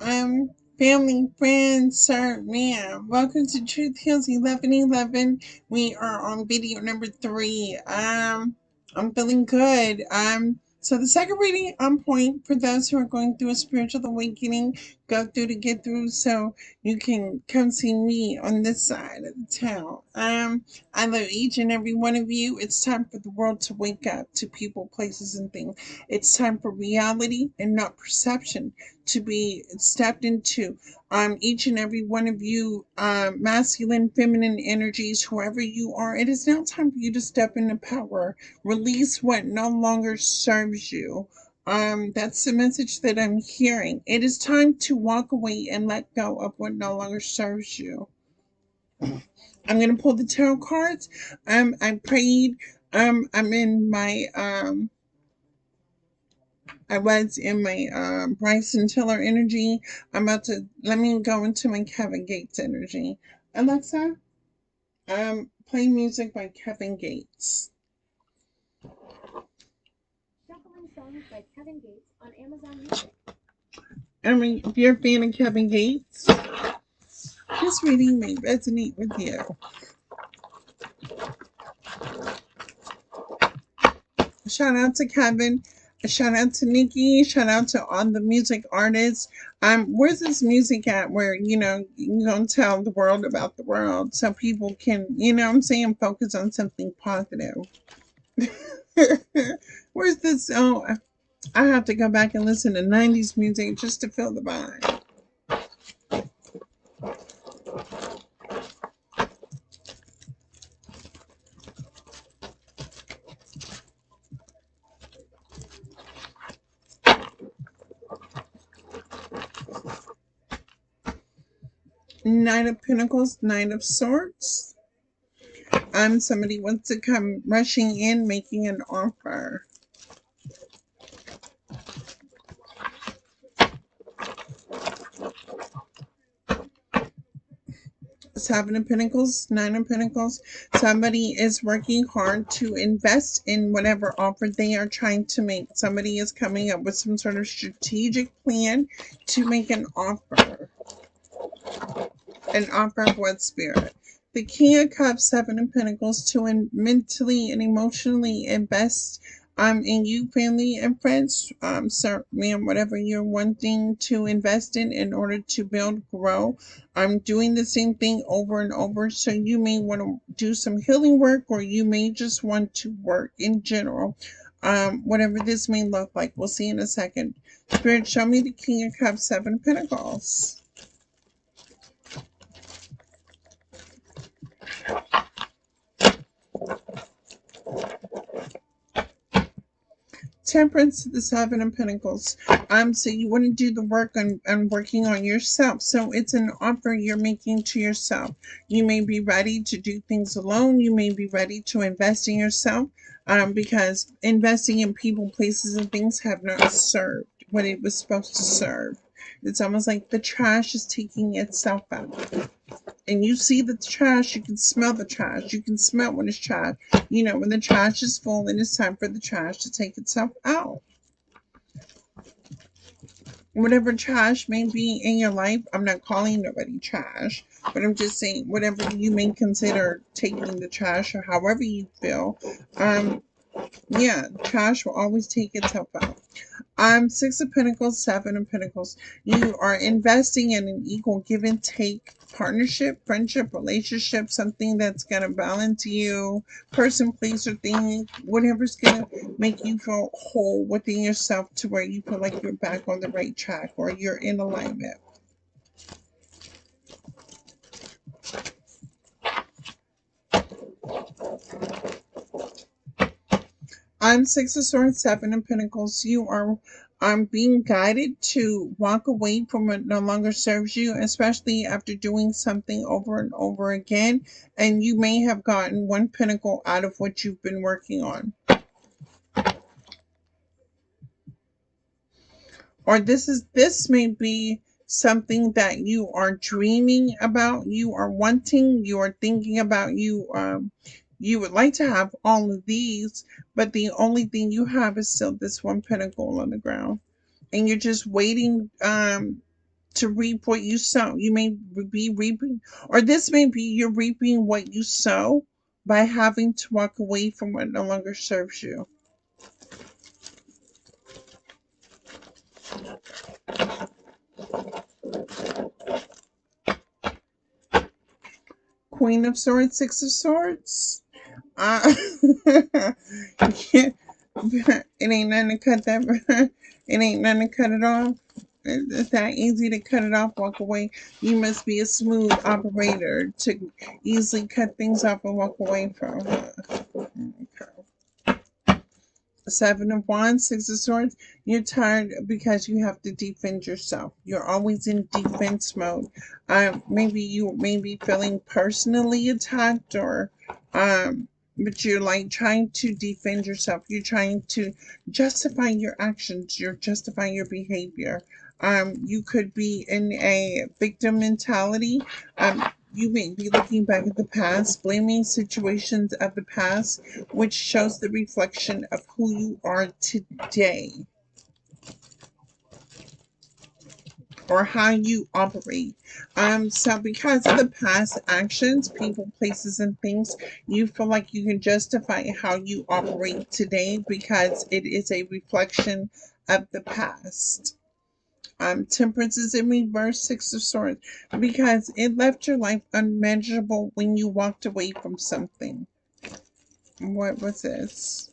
Um, family, friends, sir, ma'am. Welcome to Truth Heals 1111. We are on video number 3. I'm feeling good. So the second reading on point for those who are going through a spiritual awakening, go through to get through, so you can come see me on this side of the town. I love each and every one of you. It's time for the world to wake up to people, places, and things. It's time for reality and not perception to be stepped into. Each and every one of you, masculine, feminine energies, whoever you are, it is now time for you to step into power. Release what no longer serves you. That's the message that I'm hearing. It is time to walk away and let go of what no longer serves you. I'm gonna pull the tarot cards. I prayed. I'm in my I was in my Bryson Tiller energy. I'm about to let me go into my Kevin Gates energy. Alexa, play music by Kevin Gates. Shuffling songs by Kevin Gates on Amazon Music. I mean, if you're a fan of Kevin Gates, this reading may resonate with you. Shout out to Kevin. Shout out to Nikki. Shout out to all the music artists. Where's this music at where, you're going to tell the world about the world so people can, what I'm saying, focus on something positive. Where's this? Oh, I have to go back and listen to 90s music just to feel the vibe. Knight of Pentacles, Knight of Swords. Somebody wants to come rushing in, making an offer. Seven of Pentacles, Nine of Pentacles. Somebody is working hard to invest in whatever offer they are trying to make. Somebody is coming up with some sort of strategic plan to make an offer. An offer of what, Spirit? The King of Cups, Seven of Pentacles, to mentally and emotionally invest in you, family and friends, sir, ma'am, whatever you're wanting to invest in order to build, grow. I'm doing the same thing over and over. So you may want to do some healing work, or you may just want to work in general. Whatever this may look like, we'll see in a second. Spirit, show me the King of Cups, Seven of Pentacles. Temperance, the Seven of Pentacles. So you want to do the work on working on yourself. So it's an offer you're making to yourself. You may be ready to do things alone. You may be ready to invest in yourself, because investing in people, places, and things have not served what it was supposed to serve. It's almost like the trash is taking itself out. And you see the trash, you can smell the trash. You can smell when it's trash. When the trash is full, and it's time for the trash to take itself out. Whatever trash may be in your life, I'm not calling nobody trash, but I'm just saying whatever you may consider taking the trash, or however you feel. Trash will always take itself out. Six of Pentacles, Seven of Pentacles. You are investing in an equal give and take partnership, friendship, relationship, something that's going to balance you, person, place, or thing, whatever's going to make you feel whole within yourself to where you feel like you're back on the right track or you're in alignment. Six of Swords, Seven of Pentacles. You are being guided to walk away from what no longer serves you, especially after doing something over and over again. And you may have gotten one pentacle out of what you've been working on. Or this may be something that you are dreaming about, you are wanting, you are thinking about, you would like to have all of these, but the only thing you have is still this one pentacle on the ground, and you're just waiting to reap what you sow. You may be reaping, or this may be you're reaping what you sow by having to walk away from what no longer serves you. Queen of Swords, Six of Swords. Yeah, it ain't nothing to cut that. It ain't nothing to cut it off. It's that easy to cut it off, walk away. You must be a smooth operator to easily cut things off and walk away from. Okay. Seven of Wands, Six of Swords. You're tired because you have to defend yourself. You're always in defense mode. Maybe you may be feeling personally attacked, or but you're like trying to defend yourself. You're trying to justify your actions. You're justifying your behavior. You could be in a victim mentality. You may be looking back at the past, blaming situations of the past, which shows the reflection of who you are today or how you operate. So because of the past actions, people, places, and things, you feel like you can justify how you operate today because it is a reflection of the past. Temperance is in reverse, Six of Swords, because it left your life unmanageable when you walked away from something. What was this?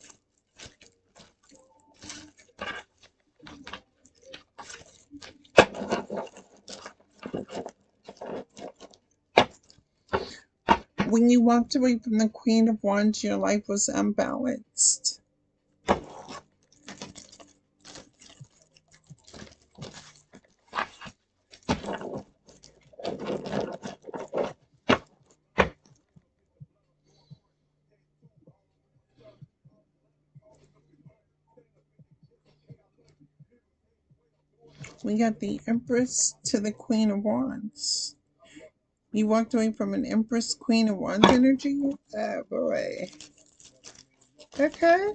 When you walked away from the Queen of Wands, your life was unbalanced. We got the Empress to the Queen of Wands. You walked away from an Empress, Queen of Wands energy? Oh boy. Okay.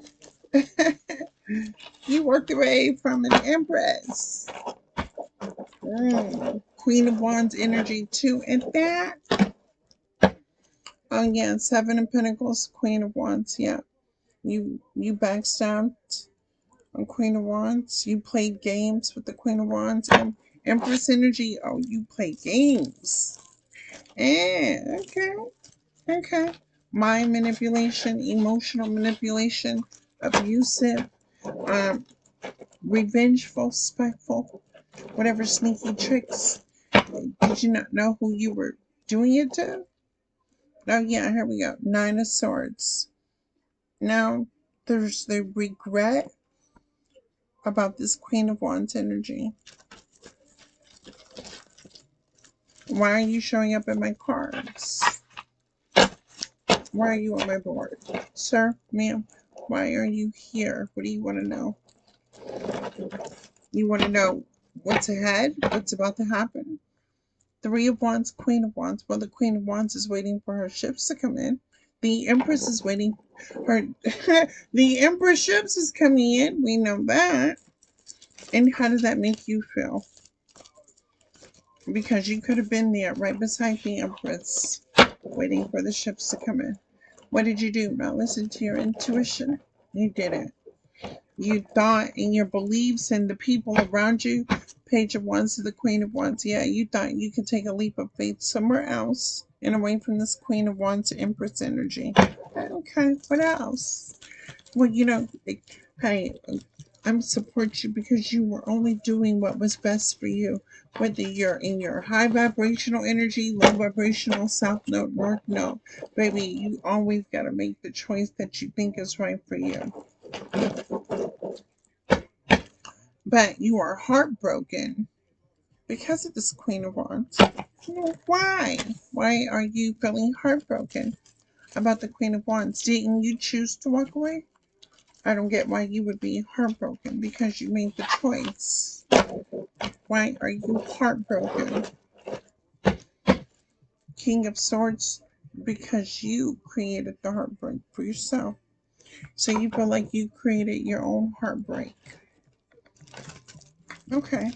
You walked away from an Empress. Queen of Wands energy too. And that. Oh yeah, Seven of Pentacles, Queen of Wands. Yeah. You backstabbed on Queen of Wands. You played games with the Queen of Wands. And Empress energy. Oh, you play games. Okay. Okay. Mind manipulation, emotional manipulation, abusive, um, revengeful, spiteful, whatever sneaky tricks. Did you not know who you were doing it to? Oh yeah, here we go. Nine of Swords. Now there's the regret about this Queen of Wands energy. Why are you showing up in my cards? Why are you on my board? Sir, ma'am, why are you here? What do you want to know? You want to know what's ahead? What's about to happen? Three of Wands, Queen of Wands. Well, the Queen of Wands is waiting for her ships to come in. The Empress is waiting. Her the Empress ships is coming in. We know that. And how does that make you feel? Because you could have been there right beside the Empress, waiting for the ships to come in. What did you do? Not listen to your intuition. You didn't. You thought in your beliefs and the people around you. Page of Wands to the Queen of Wands. Yeah, you thought you could take a leap of faith somewhere else and away from this Queen of Wands Empress energy. Okay, what else? Well, hey, I support you because you were only doing what was best for you. Whether you're in your high vibrational energy, low vibrational, south node, north node, baby, you always got to make the choice that you think is right for you. But you are heartbroken because of this Queen of Wands. Why? Why are you feeling heartbroken about the Queen of Wands? Didn't you choose to walk away? I don't get why you would be heartbroken because you made the choice. Why are you heartbroken? King of Swords, because you created the heartbreak for yourself. So you feel like you created your own heartbreak. Okay.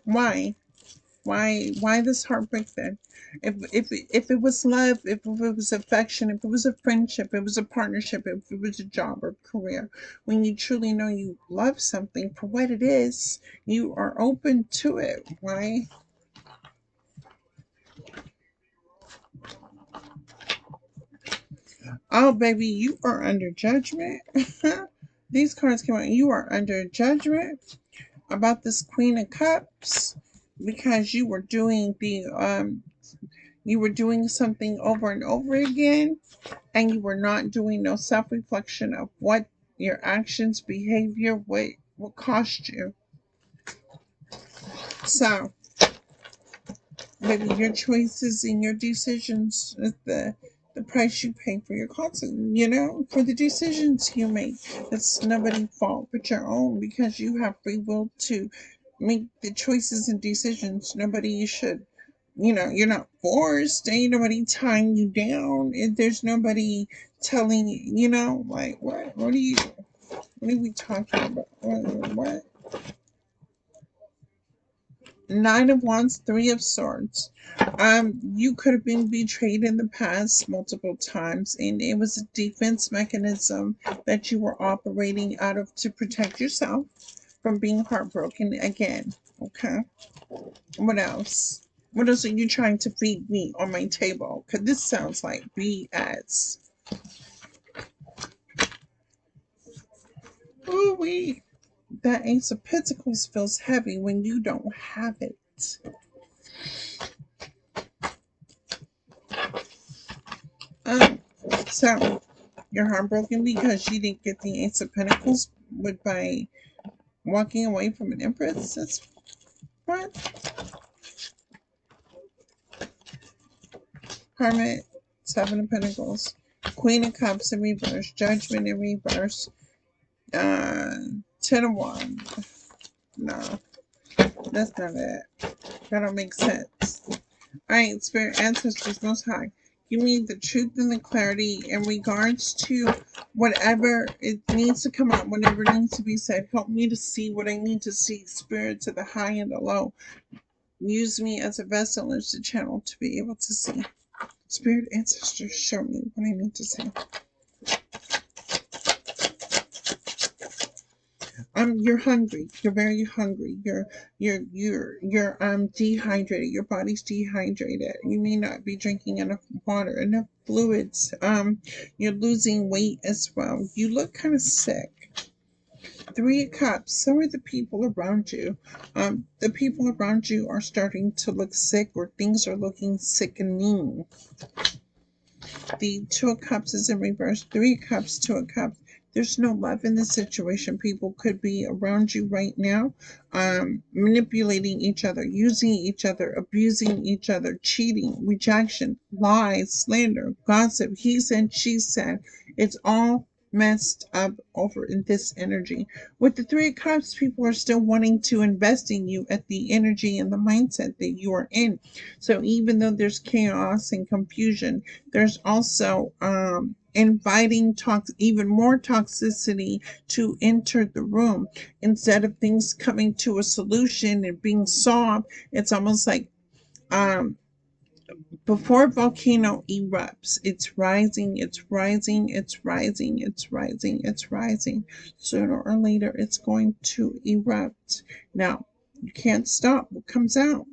Why? Why this heartbreak then? If it was love, if it was affection, if it was a friendship, if it was a partnership, if it was a job or career, when you truly know you love something for what it is, you are open to it. Why? Oh, baby, you are under judgment. These cards came out. You are under judgment about this Queen of Cups because you were doing something over and over again, and you were not doing no self-reflection of what your actions, behavior, what cost you. So maybe your choices and your decisions is the price you pay for your constant, for the decisions you make. It's nobody's fault but your own, because you have free will to make the choices and decisions. Nobody should, you're not forced. Ain't nobody tying you down. There's nobody telling you, like what are we talking about? What? Nine of Wands, Three of Swords. You could have been betrayed in the past multiple times, and it was a defense mechanism that you were operating out of to protect yourself from being heartbroken again. Okay. What else? What else are you trying to feed me on my table? Because this sounds like BS. Ooh, that Ace of Pentacles feels heavy when you don't have it. Um, so you're heartbroken because you didn't get the Ace of Pentacles by walking away from an Empress. That's what? Hermit, Seven of Pentacles, Queen of Cups in reverse, Judgment in reverse, uh, Ten of Wands. No, that's not it. That don't make sense. All right, Spirit Ancestors Most High, give me the truth and the clarity in regards to whatever it needs to come out, whatever needs to be said. Help me to see what I need to see. Spirit to the high and the low. Use me as a vessel as the channel to be able to see. Spirit Ancestors, show me what I need to see. You're hungry. You're very hungry. You're dehydrated. Your body's dehydrated. You may not be drinking enough water, enough fluids. You're losing weight as well. You look kind of sick. Three of Cups. So are the people around you. The people around you are starting to look sick, or things are looking sickening. The Two of Cups is in reverse. Three of Cups, Two of Cups. There's no love in this situation. People could be around you right now, manipulating each other, using each other, abusing each other, cheating, rejection, lies, slander, gossip, he said, she said. It's all messed up over in this energy. With the Three of Cups, people are still wanting to invest in you at the energy and the mindset that you are in. So even though there's chaos and confusion, there's also inviting even more toxicity to enter the room. Instead of things coming to a solution and being solved, it's almost like um, before a volcano erupts, it's rising, it's rising, it's rising, it's rising, it's rising. Sooner or later, it's going to erupt. Now, you can't stop what comes out.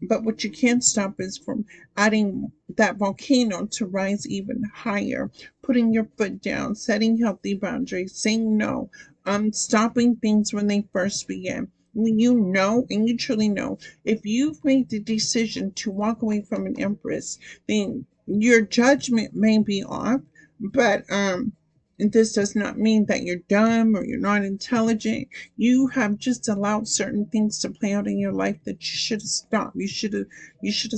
But what you can't stop is from adding that volcano to rise even higher, putting your foot down, setting healthy boundaries, saying no, stopping things when they first begin. When you know, and you truly know, if you've made the decision to walk away from an Empress, then your judgment may be off, but this does not mean that you're dumb or you're not intelligent. You have just allowed certain things to play out in your life that you should have stopped. You should have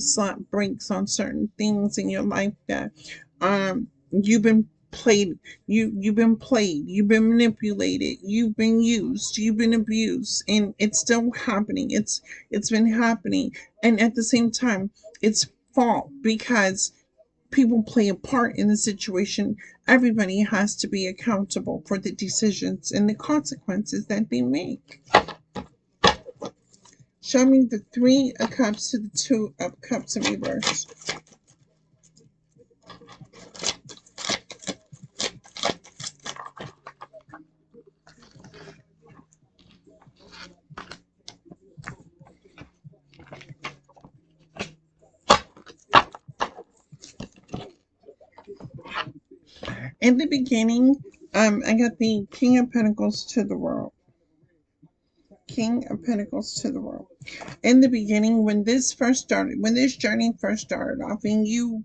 slapped brakes on certain things in your life that you've been played. You've been played. You've been manipulated. You've been used. You've been abused, and it's still happening. It's been happening, and at the same time, it's fault because people play a part in the situation. Everybody has to be accountable for the decisions and the consequences that they make. Show me the Three of Cups to the Two of Cups in reverse. In the beginning, I got the King of Pentacles to the World. King of Pentacles to the World. In the beginning, when this journey first started off, and you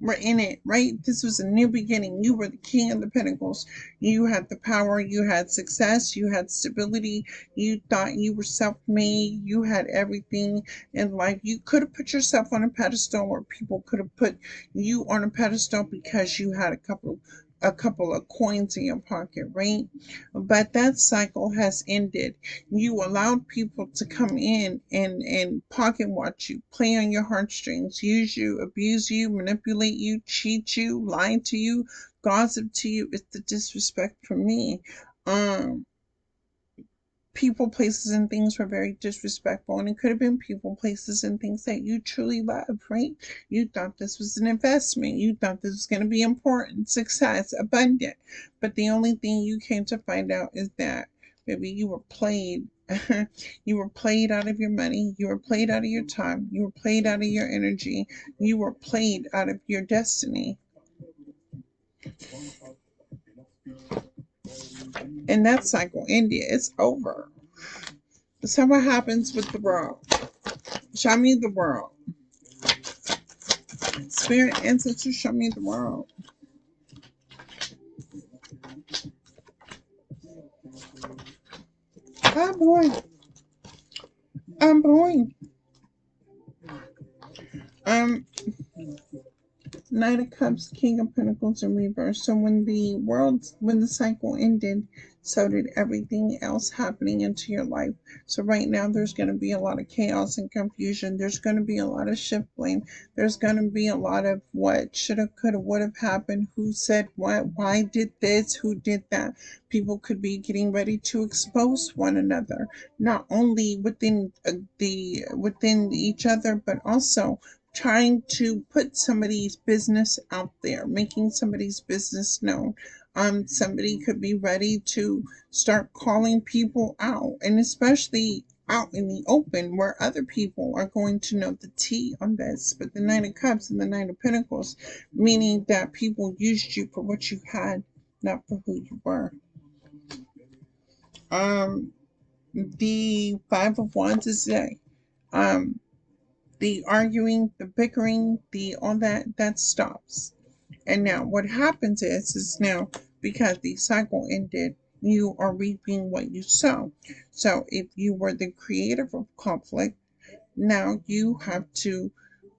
were in it, right? This was a new beginning. You were the king of the pentacles. You had the power, you had success, you had stability. You thought you were self-made. You had everything in life. You could have put yourself on a pedestal, or people could have put you on a pedestal because you had a couple of coins in your pocket, right? But that cycle has ended. You allowed people to come in and pocket watch you, play on your heartstrings, use you, abuse you, manipulate you, cheat you, lie to you, gossip to you. It's the disrespect for me. Um, People, places, and things were very disrespectful, and it could have been people, places, and things that you truly love, right? You thought this was an investment. You thought this was going to be important, success, abundant. But the only thing you came to find out is that, baby, you were played. You were played out of your money. You were played out of your time. You were played out of your energy. You were played out of your destiny. And that cycle ended. It's over. So what happens with the world? Show me the world. Spirit ancestors, show me the world. Oh boy. Oh boy. Um, Knight of Cups, King of Pentacles in reverse. So when the cycle ended, so did everything else happening into your life. So right now there's going to be a lot of chaos and confusion. There's going to be a lot of shift blame. There's going to be a lot of what should have, could have, would have happened. Who said what? Why did this? Who did that? People could be getting ready to expose one another, not only within each other, but also trying to put somebody's business out there, making somebody's business known. Somebody could be ready to start calling people out, and especially out in the open where other people are going to know the tea on this. But the Nine of Cups and the Nine of Pentacles, meaning that people used you for what you had, not for who you were. Um, the Five of Wands is today. Um, the arguing, the bickering, the all that stops. And now what happens is now, because the cycle ended, you are reaping what you sow. So if you were the creator of conflict, now you have to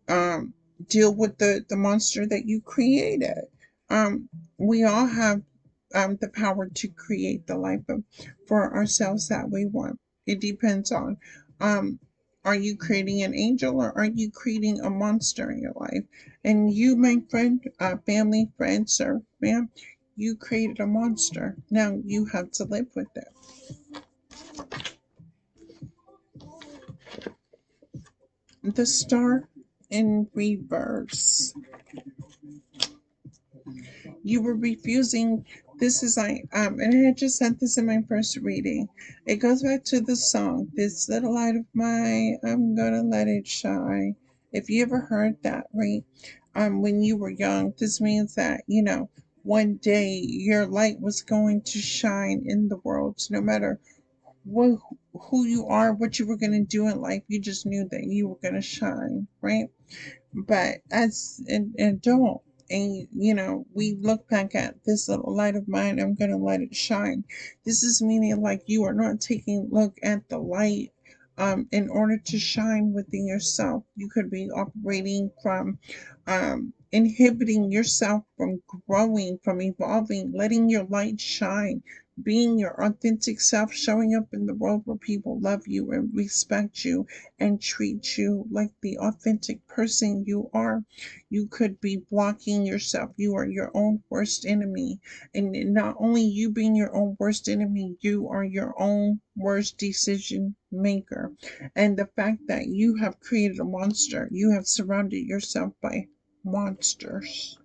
um, deal with the monster that you created. Um, we all have the power to create the life for ourselves that we want. It depends on, um, are you creating an angel, or are you creating a monster in your life? And you, my friend, family, friend, sir, ma'am, you created a monster. Now you have to live with it. The Star in reverse. You were refusing. This is and I had just said this in my first reading. It goes back to the song, "This Little Light of Mine, I'm gonna let it shine." If you ever heard that, right? When you were young, this means that, one day your light was going to shine in the world. So no matter what, who you are, what you were going to do in life, you just knew that you were going to shine, right? But as an adult, and we look back at this little light of mine, I'm gonna let it shine. This is meaning like you are not taking a look at the light in order to shine within yourself. You could be operating from inhibiting yourself from growing, from evolving, letting your light shine, being your authentic self, showing up in the world where people love you and respect you and treat you like the authentic person you are. You could be blocking yourself. You are your own worst enemy. And not only you being your own worst enemy, you are your own worst decision maker. And the fact that you have created a monster, you have surrounded yourself by monsters.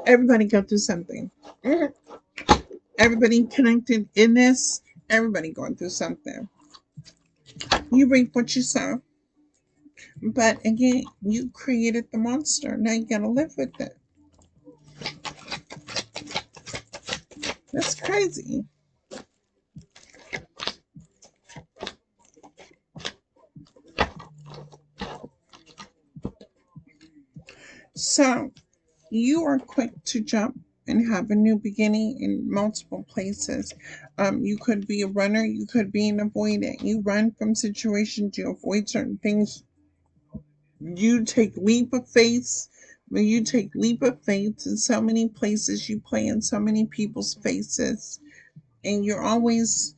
Everybody go through something. Everybody connected in this, everybody going through something. You reap what you sow. But again, you created the monster. Now you gotta live with it. That's crazy. So you are quick to jump and have a new beginning in multiple places. You could be a runner, you could be an avoidant. You run from situations, you avoid certain things. You take leap of faith. When you take leap of faith in so many places, you play in so many people's faces, and you're always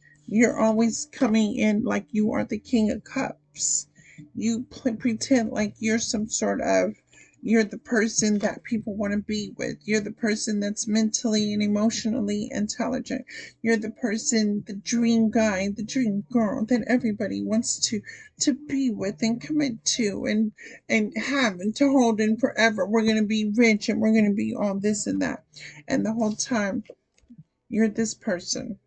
coming in like you are the king of cups. You pretend like you're the person that people want to be with. You're the person that's mentally and emotionally intelligent. You're the person, the dream guy, the dream girl that everybody wants to be with and commit to and have and to hold in forever. We're going to be rich and we're going to be all this and that. And the whole time you're this person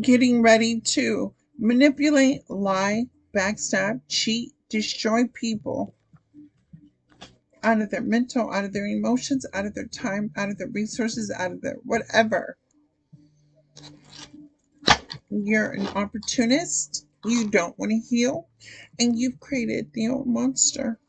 getting ready to manipulate, lie, backstab, cheat, destroy people out of their mental, out of their emotions, out of their time, out of their resources, out of their whatever. You're an opportunist. You don't want to heal, and you've created the old monster.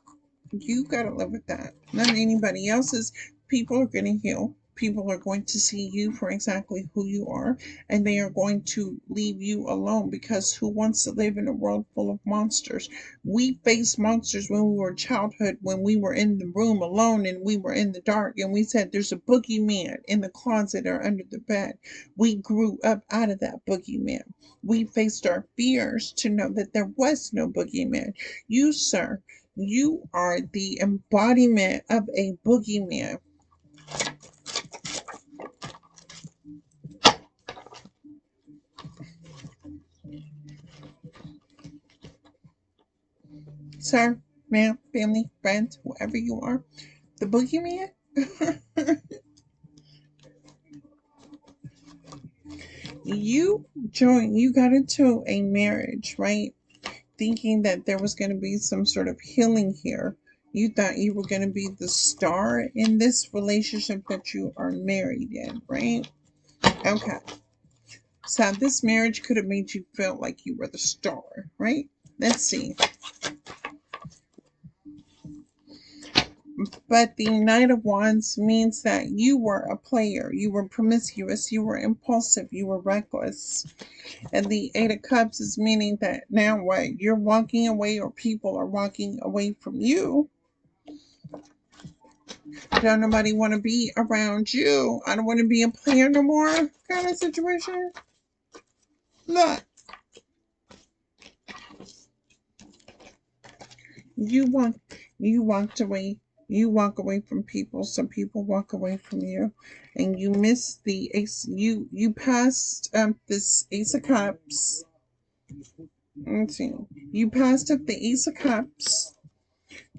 You got to live with that. Not anybody else's. People are going to heal. People are going to see you for exactly who you are, and they are going to leave you alone because who wants to live in a world full of monsters? We faced monsters when we were childhood, when we were in the room alone and we were in the dark, and we said, "There's a boogeyman in the closet or under the bed." We grew up out of that boogeyman. We faced our fears to know that there was no boogeyman. You, sir, you are the embodiment of a boogeyman. Sir, ma'am, family, friend, whoever you are, the boogeyman. You got into a marriage, right? Thinking that there was going to be some sort of healing here. You thought you were going to be the star in this relationship that you are married in, right? Okay. So this marriage could have made you feel like you were the star, right? Let's see. But the Knight of Wands means that you were a player, you were promiscuous, you were impulsive, you were reckless. And the Eight of Cups is meaning that now what? You're walking away or people are walking away from you. Don't nobody want to be around you. I don't want to be a player no more kind of situation. Look, you walk you walked away. You walk away from people, so people walk away from you. And you miss the ace. You passed this Ace of Cups. Let's see. You passed up the Ace of Cups.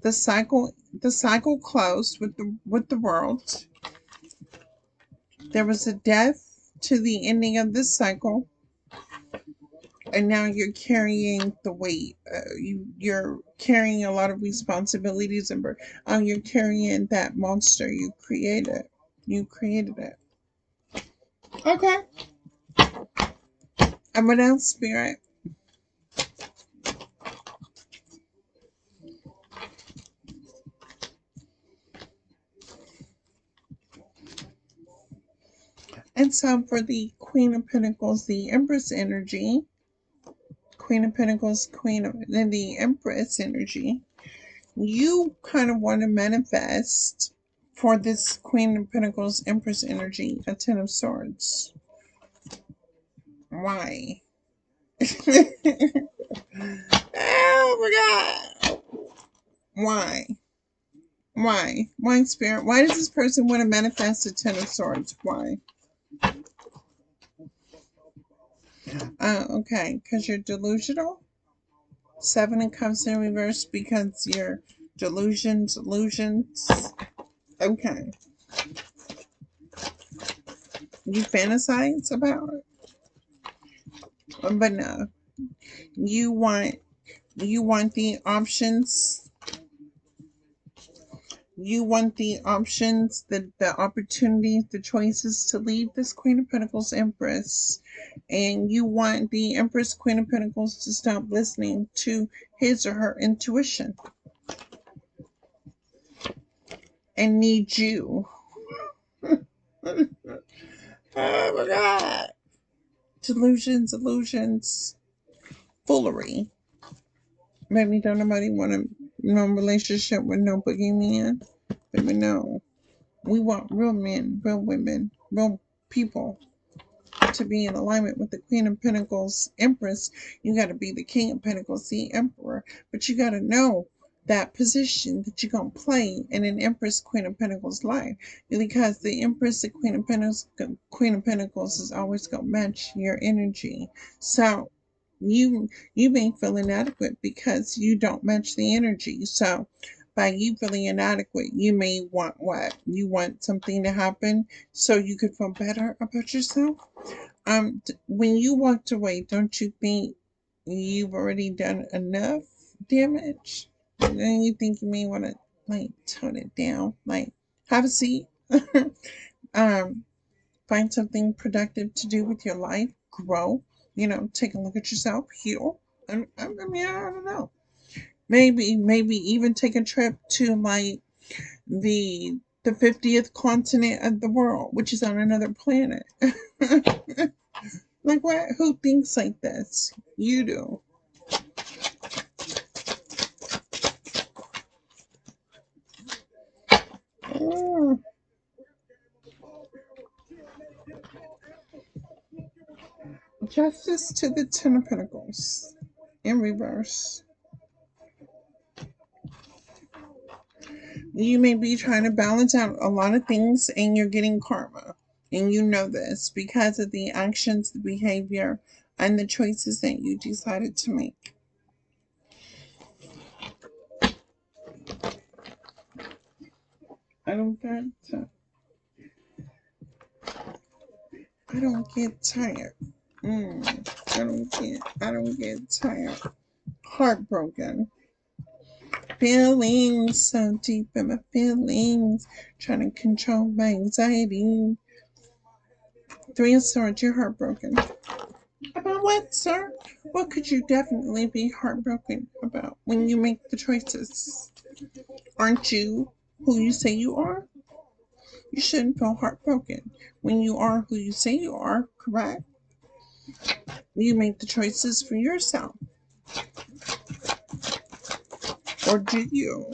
The cycle closed with the world. There was a death to the ending of this cycle, and now you're carrying the weight. You're carrying a lot of responsibilities, and you're carrying that monster you created. You created it. Okay. And what else, Spirit? And so for the Queen of Pentacles, the Empress energy, Queen of Pentacles, Queen of then the Empress energy. You kind of want to manifest for this Queen of Pentacles, Empress energy, a Ten of Swords. Why? Oh my God. Why? Why? Why, Spirit? Why does this person want to manifest a Ten of Swords? Why? Okay, because you're delusional. Seven of Cups in reverse because you're illusions. Okay. You fantasize about it, but no. You want the options. You want the options, the opportunities, the choices to leave this Queen of Pentacles Empress. And you want the Empress Queen of Pentacles to stop listening to his or her intuition and need you. Oh my God. Illusions, foolery. Maybe don't nobody want a no relationship with no boogeyman. Baby, no. We want real men, real women, real people to be in alignment with the Queen of Pentacles Empress. You got to be the King of Pentacles, the Emperor. But you got to know that position that you're going to play in an Empress Queen of Pentacles life. Because the Empress, the Queen of Pentacles is always going to match your energy. So you may feel inadequate because you don't match the energy. So by you feeling inadequate, you may want what? You want something to happen so you could feel better about yourself. When you walked away, don't you think you've already done enough damage? Then you think you may want to like tone it down, like have a seat, um, find something productive to do with your life, grow. Take a look at yourself, heal. I mean, I don't know. Maybe even take a trip to like the 50th continent of the world, which is on another planet. Like what? Who thinks like this? You do. Mm. Justice to the Ten of Pentacles in reverse. You may be trying to balance out a lot of things and you're getting karma. And you know this because of the actions, the behavior, and the choices that you decided to make. I don't get I don't get tired. I don't get tired. Heartbroken. Feelings so deep in my feelings. Trying to control my anxiety. Three of Swords, you're heartbroken. About what, sir? What could you definitely be heartbroken about when you make the choices? Aren't you who you say you are? You shouldn't feel heartbroken when you are who you say you are, correct? You make the choices for yourself. Or do you?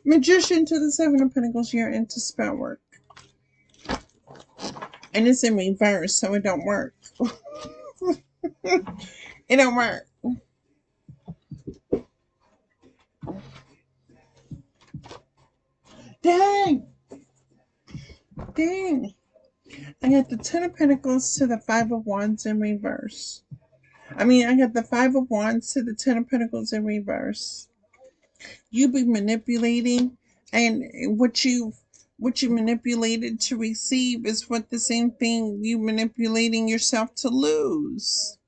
Magician to the Seven of Pentacles, you're into spell work. And it's in reverse, so it don't work. It don't work. Dang! Dang! I got the Ten of Pentacles to the Five of Wands in reverse. I got the Five of Wands to the Ten of Pentacles in reverse. You be manipulating, and what you manipulated to receive is what the same thing you manipulating yourself to lose.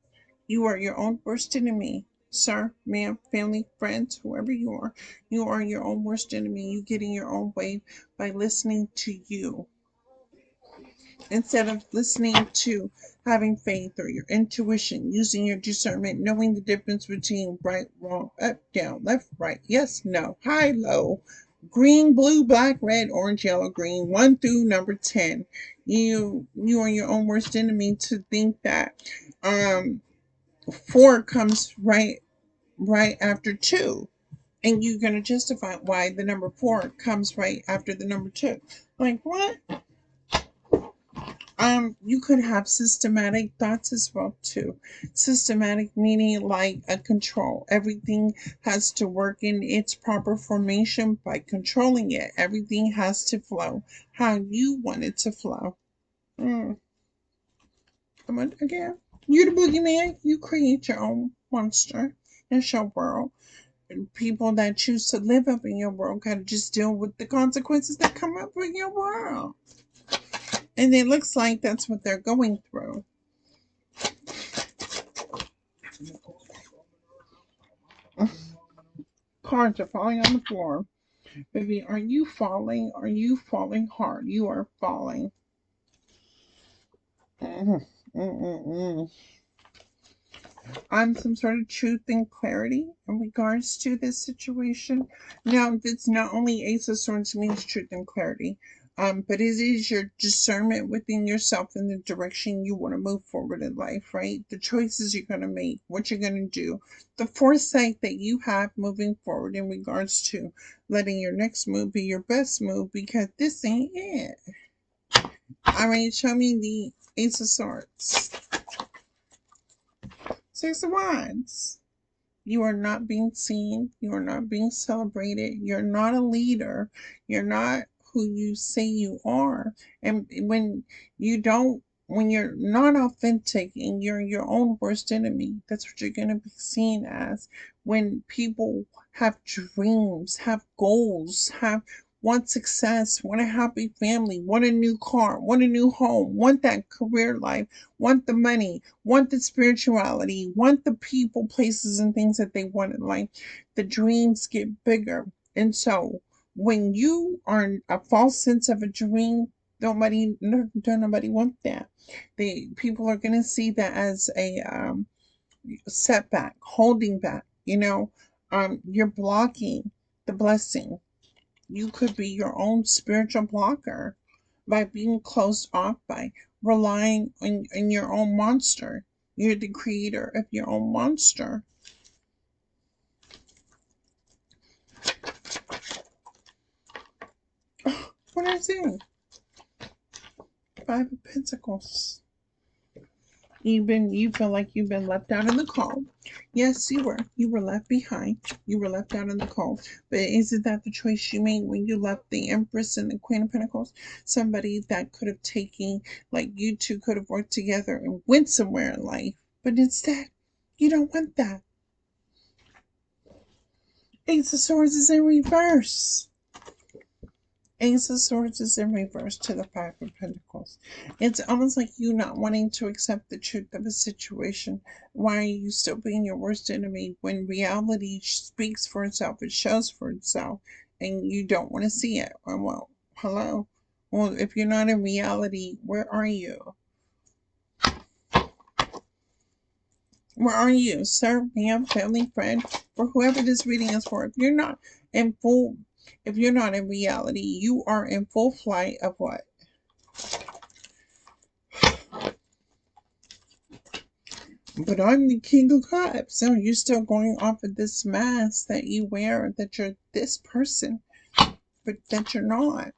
You are your own worst enemy, sir, ma'am, family, friends, whoever you are. You are your own worst enemy. You get in your own way by listening to you instead of listening to having faith or your intuition, using your discernment, knowing the difference between right, wrong, up, down, left, right, yes, no, high, low, green, blue, black, red, orange, yellow, green, 1 through number 10. You are your own worst enemy to think that 4 comes right right after 2. And you're going to justify why the number 4 comes right after the number 2. Like, what? You could have systematic thoughts as well too. Systematic meaning like a control. Everything has to work in its proper formation by controlling it. Everything has to flow how you want it to flow. Come on again. You're the boogeyman. You create your own monster. It's your world. And people that choose to live up in your world gotta just deal with the consequences that come up in your world. And it looks like that's what they're going through. Cards are falling on the floor. Baby, are you falling? Are you falling hard? You are falling. Mm, mm, mm, mm. On some sort of truth and clarity in regards to this situation. Now, it's not only Ace of Swords means truth and clarity, but it is your discernment within yourself in the direction you want to move forward in life, right? The choices you're going to make, what you're going to do, the foresight that you have moving forward in regards to letting your next move be your best move, because this ain't it. All right, show me the Ace of Swords. 6 of Wands. You are not being seen. You are not being celebrated. You're not a leader. You're not who you say you are. And when you're not authentic and you're your own worst enemy, that's what you're going to be seen as. When people have dreams, have goals, want success, want a happy family, want a new car, want a new home, want that career life, want the money, want the spirituality, want the people, places, and things that they want in life. The dreams get bigger. And so when you are a false sense of a dream, don't nobody want that. People are gonna see that as a setback, holding back, you're blocking the blessing. You could be your own spiritual blocker by being closed off, by relying on your own monster. You're the creator of your own monster. What is it? 5 of Pentacles. You feel like you've been left out in the cold. Yes, you were. You were left behind. You were left out in the cold. But isn't that the choice you made when you left the Empress and the Queen of Pentacles? Somebody that could have taken, like you two could have worked together and went somewhere in life. But instead, you don't want that. Ace of Swords is in reverse. Ace of Swords is in reverse to the 5 of Pentacles. It's almost like you not wanting to accept the truth of a situation. Why are you still being your worst enemy when reality speaks for itself? It shows for itself, and you don't want to see it. Well, hello. Well, if you're not in reality, where are you? Where are you, sir, ma'am, family, friend, or whoever this reading is for? In full, if you're not in reality, you are in full flight of what? But I'm the King of Cups. So you're still going off of this mask that you wear that you're this person, but that you're not.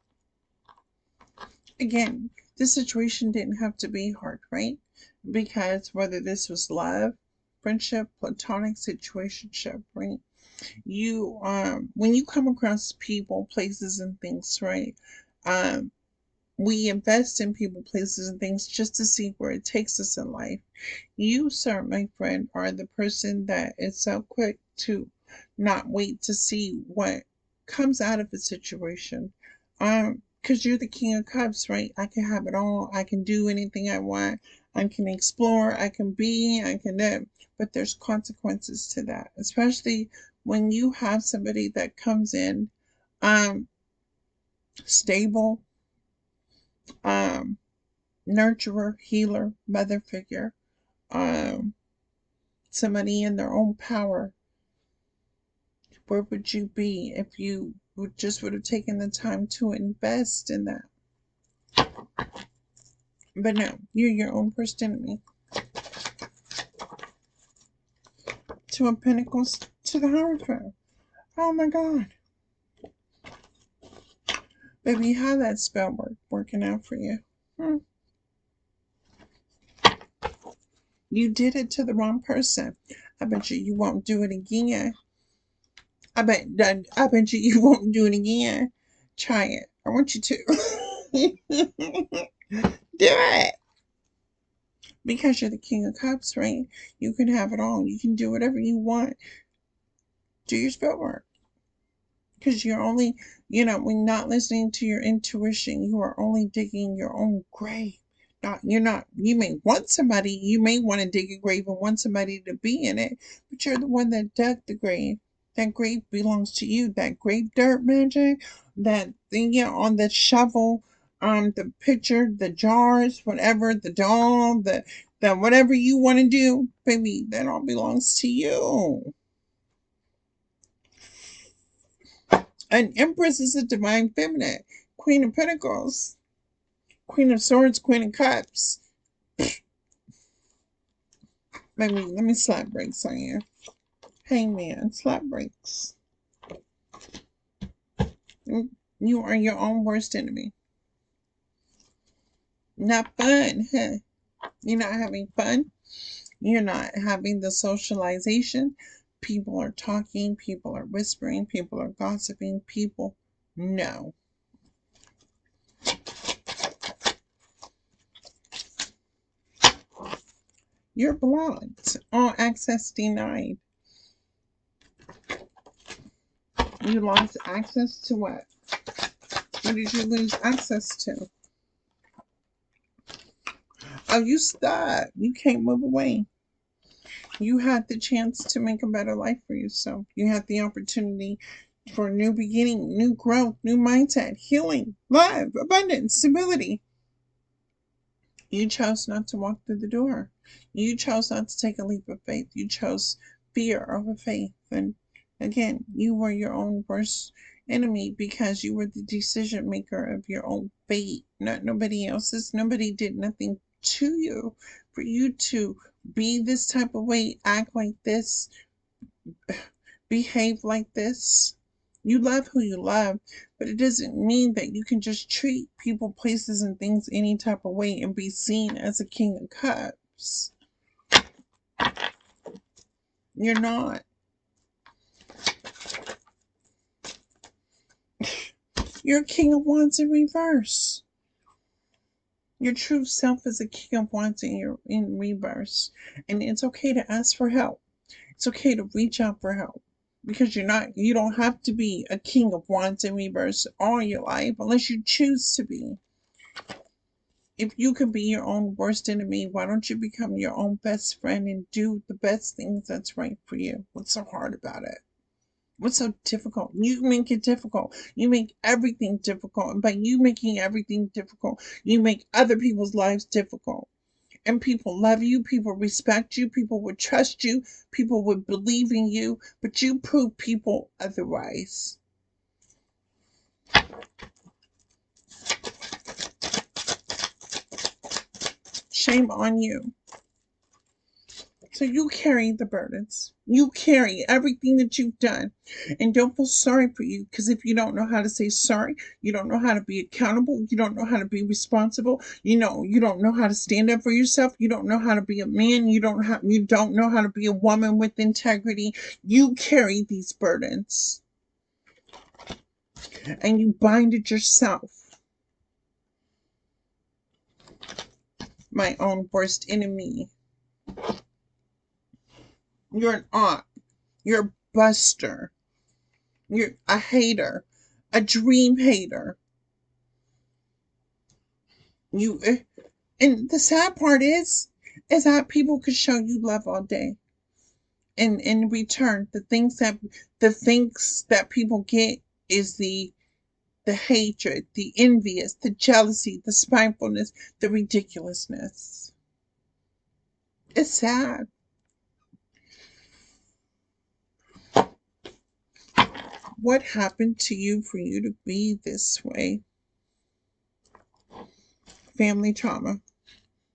Again, this situation didn't have to be hard, right? Because whether this was love, friendship, platonic situationship, right? When you come across people, places, and things, right? Um, we invest in people, places, and things just to see where it takes us in life. You, sir, my friend, are the person that is so quick to not wait to see what comes out of a situation. Because you're the King of Cups, right? I can have it all. I can do anything I want. I can explore. I can be. I can live. But there's consequences to that, especially when you have somebody that comes in, um, stable, um, nurturer, healer, mother figure, um, somebody in their own power. Where would you be if you would have taken the time to invest in that? But no, you're your own worst enemy. Two of Pentacles to the Hierophant. Oh my God. Baby, how that spell working out for you? You did it to the wrong person. I bet you won't do it again. I bet you won't do it again. Try it. I want you to. Do it. Because you're the King of Cups, right? You can have it all. You can do whatever you want. Do your spell work. Because you're only, when not listening to your intuition, you are only digging your own grave. You may want somebody, you may want to dig a grave and want somebody to be in it, but you're the one that dug the grave. That grave belongs to you. That grave dirt magic, that thing on the shovel, the pitcher, the jars, whatever, the doll, the whatever you want to do, baby, that all belongs to you. An Empress is a divine feminine. Queen of Pentacles. Queen of Swords, Queen of Cups. Let me slap brakes on you. Hangman, slap brakes. You are your own worst enemy. Not fun, huh? You're not having fun. You're not having the socialization. People are talking. People are whispering. People are gossiping. No. You're blocked. All access denied. You lost access to what? What did you lose access to? Oh, you stuck. You can't move away. You had the chance to make a better life for yourself. You had the opportunity for a new beginning, new growth, new mindset, healing, love, abundance, stability. You chose not to walk through the door. You chose not to take a leap of faith. You chose fear over faith. And again, you were your own worst enemy because you were the decision maker of your own fate, not nobody else's. Nobody did nothing to you for you to be this type of way, act like this, behave like this. You love who you love, but it doesn't mean that you can just treat people, places, and things any type of way and be seen as a King of Cups. You're not. You're a King of Wands in reverse. Your true self is a King of Wands in reverse. And it's okay to ask for help. It's okay to reach out for help. Because you don't have to be a King of Wands in reverse all your life unless you choose to be. If you can be your own worst enemy, why don't you become your own best friend and do the best things that's right for you? What's so hard about it? What's so difficult? You make it difficult. You make everything difficult. And by you making everything difficult, you make other people's lives difficult. And people love you, people respect you, people would trust you, people would believe in you, but you prove people otherwise. Shame on you. So you carry the burdens. You carry everything that you've done. And don't feel sorry for you, because if you don't know how to say sorry, you don't know how to be accountable, you don't know how to be responsible, you don't know how to stand up for yourself, you don't know how to be a man, you don't know how to be a woman with integrity. You carry these burdens. And you bind it yourself. My own worst enemy. You're an aunt. You're a buster. You're a hater. A dream hater. And the sad part is that people could show you love all day. And in return, the things that people get is the hatred, the envious, the jealousy, the spitefulness, the ridiculousness. It's sad. What happened to you for you to be this way? Family trauma.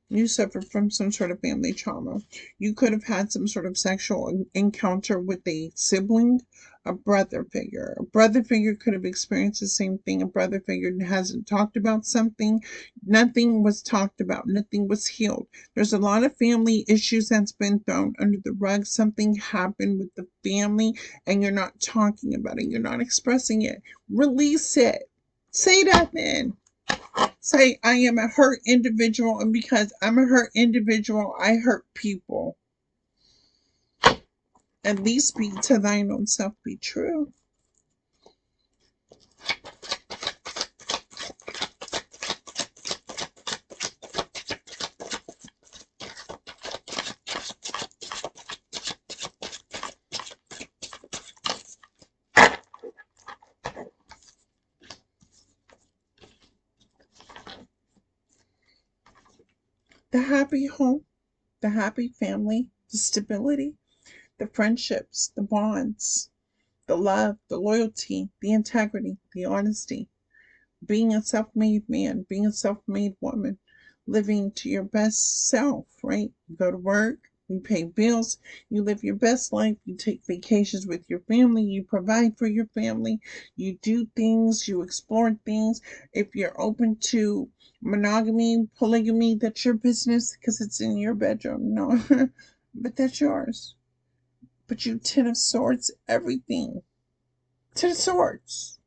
You suffered from some sort of family trauma. You could have had some sort of sexual encounter with a sibling, a brother figure. A brother figure could have experienced the same thing. A brother figure hasn't talked about something. Nothing was talked about. Nothing was healed. There's a lot of family issues that's been thrown under the rug. Something happened with the family and you're not talking about it. You're not expressing it. Release it. Say that then. Say, I am a hurt individual, and because I'm a hurt individual, I hurt people. At least be to thine own self be true. The happy home, the happy family, the stability, the friendships, the bonds, the love, the loyalty, the integrity, the honesty, being a self-made man, being a self-made woman, living to your best self, right? You go to work, you pay bills, you live your best life, you take vacations with your family, you provide for your family, you do things, you explore things. If you're open to monogamy, polygamy, that's your business because it's in your bedroom. No, but that's yours. But you Ten of Swords, everything. Ten of Swords.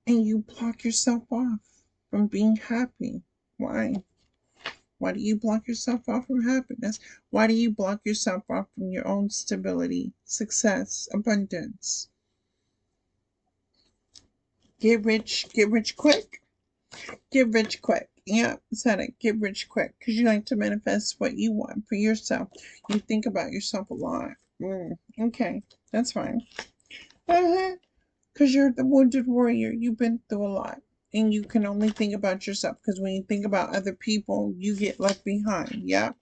And you block yourself off from being happy. Why? Why do you block yourself off from happiness? Why do you block yourself off from your own stability, success, abundance? Get rich quick. Get rich quick. Yeah, said it. Get rich quick. Because you like to manifest what you want for yourself. You think about yourself a lot. Okay, that's fine. Because you're the wounded warrior. You've been through a lot. And you can only think about yourself. Because when you think about other people, you get left behind. Yeah.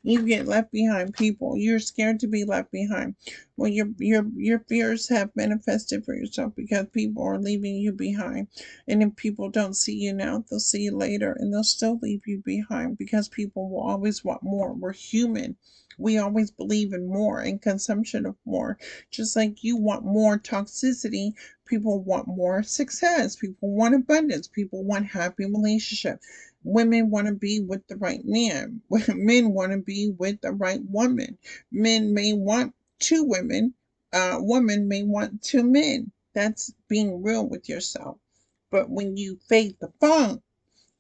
You get left behind, people. You're scared to be left behind. Well, your fears have manifested for yourself because people are leaving you behind. And if people don't see you now, they'll see you later and they'll still leave you behind because people will always want more. We're human. We always believe in more and consumption of more. Just like you want more toxicity, people want more success. People want abundance. People want happy relationships. Women want to be with the right man. Men want to be with the right woman. Men may want two women. Woman may want two men. That's being real with yourself. But when you fade the funk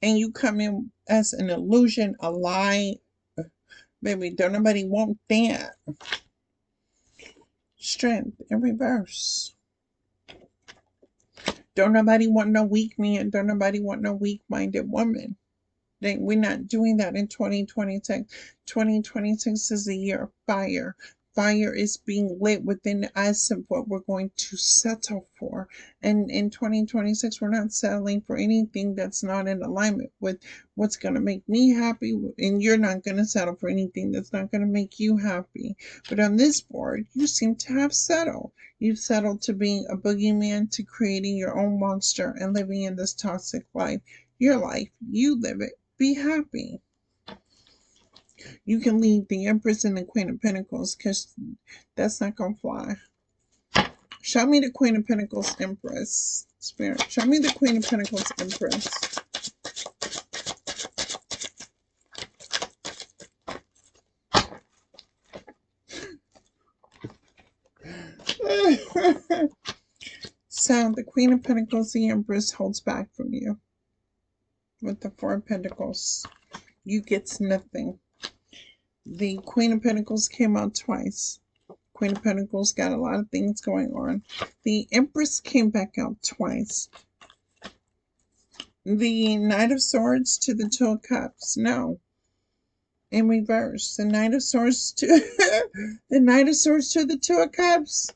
and you come in as an illusion, a lie, baby, don't nobody want that. Strength in reverse. Don't nobody want no weak man. Don't nobody want no weak-minded woman. We're not doing that in 2026. 2026 is the year of fire. Fire is being lit within us of what we're going to settle for. And in 2026, we're not settling for anything that's not in alignment with what's going to make me happy. And you're not going to settle for anything that's not going to make you happy. But on this board, you seem to have settled. You've settled to being a boogeyman, to creating your own monster and living in this toxic life. Your life, you live it. Be happy. You can leave the Empress and the Queen of Pentacles because that's not going to fly. Show me the Queen of Pentacles Empress. Spirit, show me the Queen of Pentacles Empress. So the Queen of Pentacles, the Empress, holds back from you. With the Four of Pentacles, you get nothing. The Queen of Pentacles came out twice. Queen of Pentacles got a lot of things going on. The Empress came back out twice. The Knight of Swords to the Two of Cups. No. In reverse. The Knight of Swords to the Knight of Swords to the Two of Cups.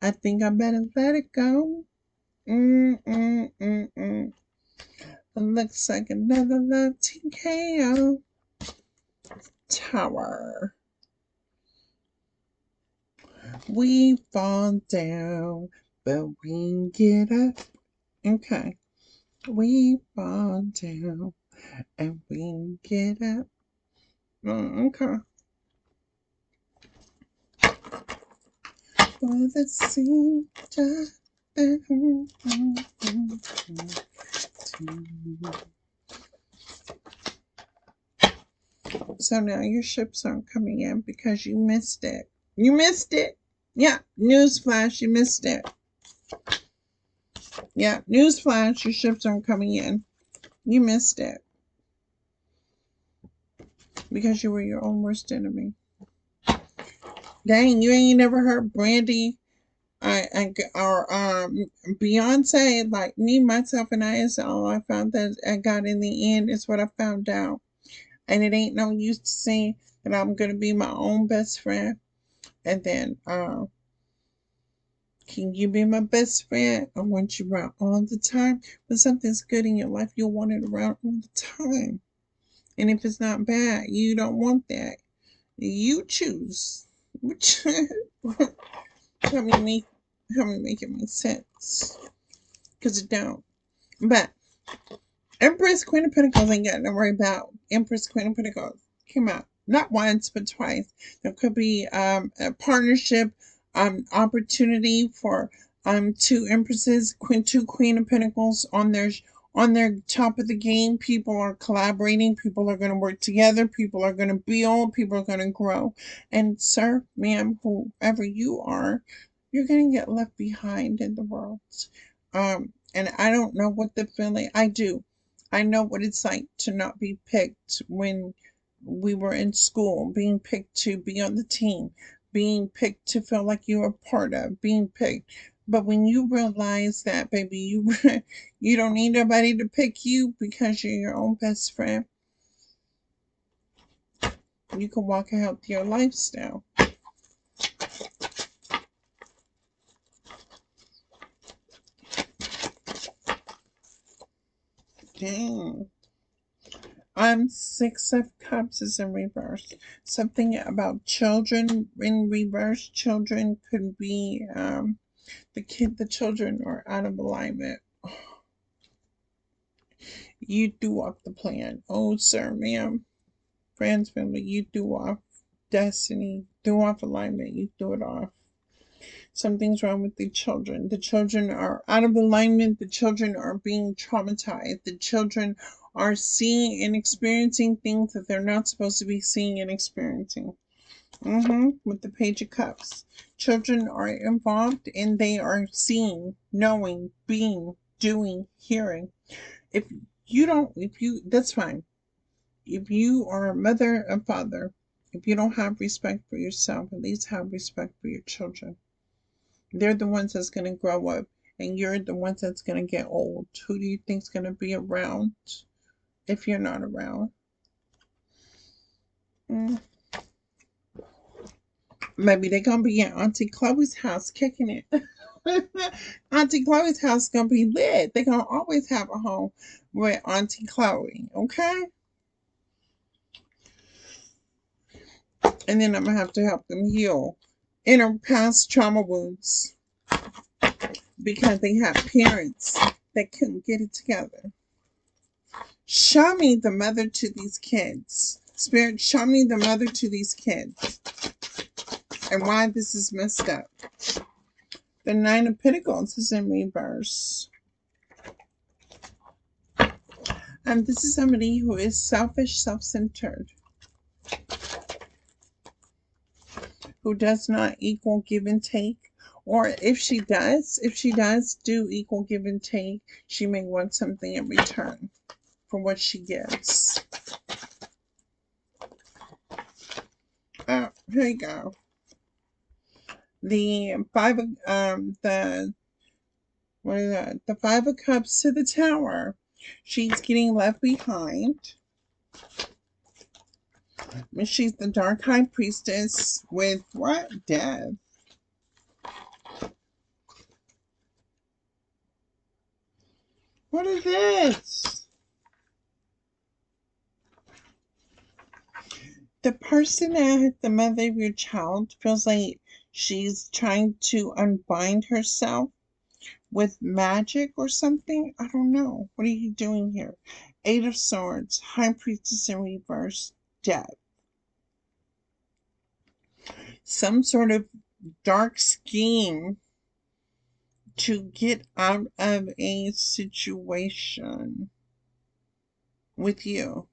I think I better let it go. It looks like another love TKO. Tower. We fall down, but we get up. Okay. We fall down and we get up. Okay. For the same time. So now your ships aren't coming in because you missed it. You missed it. Yeah, newsflash, you missed it. Yeah, newsflash, your ships aren't coming in. You missed it because you were your own worst enemy. Dang, you ain't never heard Brandy or Beyonce, like me, myself, and I is all I found that I got in the end is what I found out. And it ain't no use to saying that I'm gonna be my own best friend. And then can you be my best friend? I want you around all the time. When something's good in your life, you'll want it around all the time. And if it's not bad, you don't want that. You choose. Which help me make it make sense. Because it don't. But Empress Queen of Pentacles ain't got to worry about. Empress Queen of Pentacles came out not once but twice. There could be a partnership opportunity for two Empresses, two Queen of Pentacles on their top of the game. People are collaborating. People are going to work together. People are going to build. People are going to grow. And sir, ma'am, whoever you are, you're going to get left behind in the world. And I don't know what the feeling. I do. I know what it's like to not be picked when we were in school, being picked to be on the team, being picked to feel like you were part of, being picked. But when you realize that, baby, you don't need nobody to pick you because you're your own best friend, you can walk a healthier lifestyle. Dang. Six of Cups is in reverse. Something about children in reverse. Children could be the children are out of alignment. You threw off the plan. Oh, sir, ma'am, friends, family, you threw off destiny, threw off alignment. You threw it off. Something's wrong with the children. The children are out of alignment. The children are being traumatized. The children are seeing and experiencing things that they're not supposed to be seeing and experiencing. With the Page of Cups. Children are involved and they are seeing, knowing, being, doing, hearing. That's fine. If you are a mother and father, if you don't have respect for yourself, at least have respect for your children. They're the ones that's going to grow up, and you're the ones that's going to get old. Who do you think's going to be around if you're not around? Maybe they're going to be at Auntie Chloe's house kicking it. Auntie Chloe's house is going to be lit. They're going to always have a home with Auntie Chloe, okay? And then I'm going to have to help them heal inner past trauma wounds because they have parents that couldn't get it together. Show me the mother to these kids. Spirit, show me the mother to these kids and why this is messed up. The Nine of Pentacles is in reverse. And this is somebody who is selfish, self-centered, who does not equal give and take. Or if she does do equal give and take, she may want something in return for what she gives. Oh, here you go. The Five of Cups to the Tower. She's getting left behind. She's the Dark High Priestess with what? Death. What is this? The person that is the mother of your child feels like she's trying to unbind herself with magic or something. I don't know. What are you doing here? Eight of Swords, High Priestess in reverse, Death. Some sort of dark scheme to get out of a situation with you.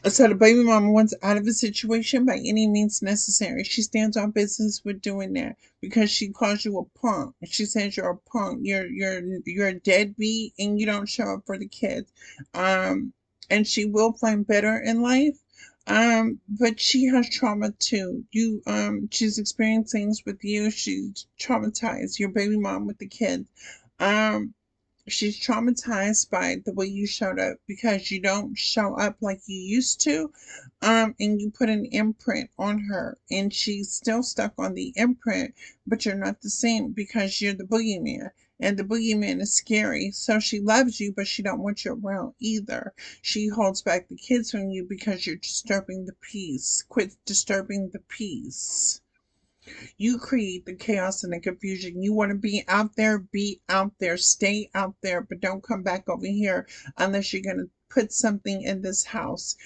So the baby mama wants out of a situation by any means necessary. She stands on business with doing that because she calls you a punk. She says you're a punk. You're a deadbeat and you don't show up for the kids. And she will find better in life. But she has trauma too. She's experienced things with you. She's traumatized. Your baby mom with the kids. Um, she's traumatized by the way you showed up because you don't show up like you used to, and you put an imprint on her and she's still stuck on the imprint, but you're not the same because you're the boogeyman, and the boogeyman is scary. So she loves you but she don't want you around either. She holds back the kids from you because you're disturbing the peace. Quit disturbing the peace. You create the chaos and the confusion. You want to be out there, stay out there, but don't come back over here unless you're going to put something in this house.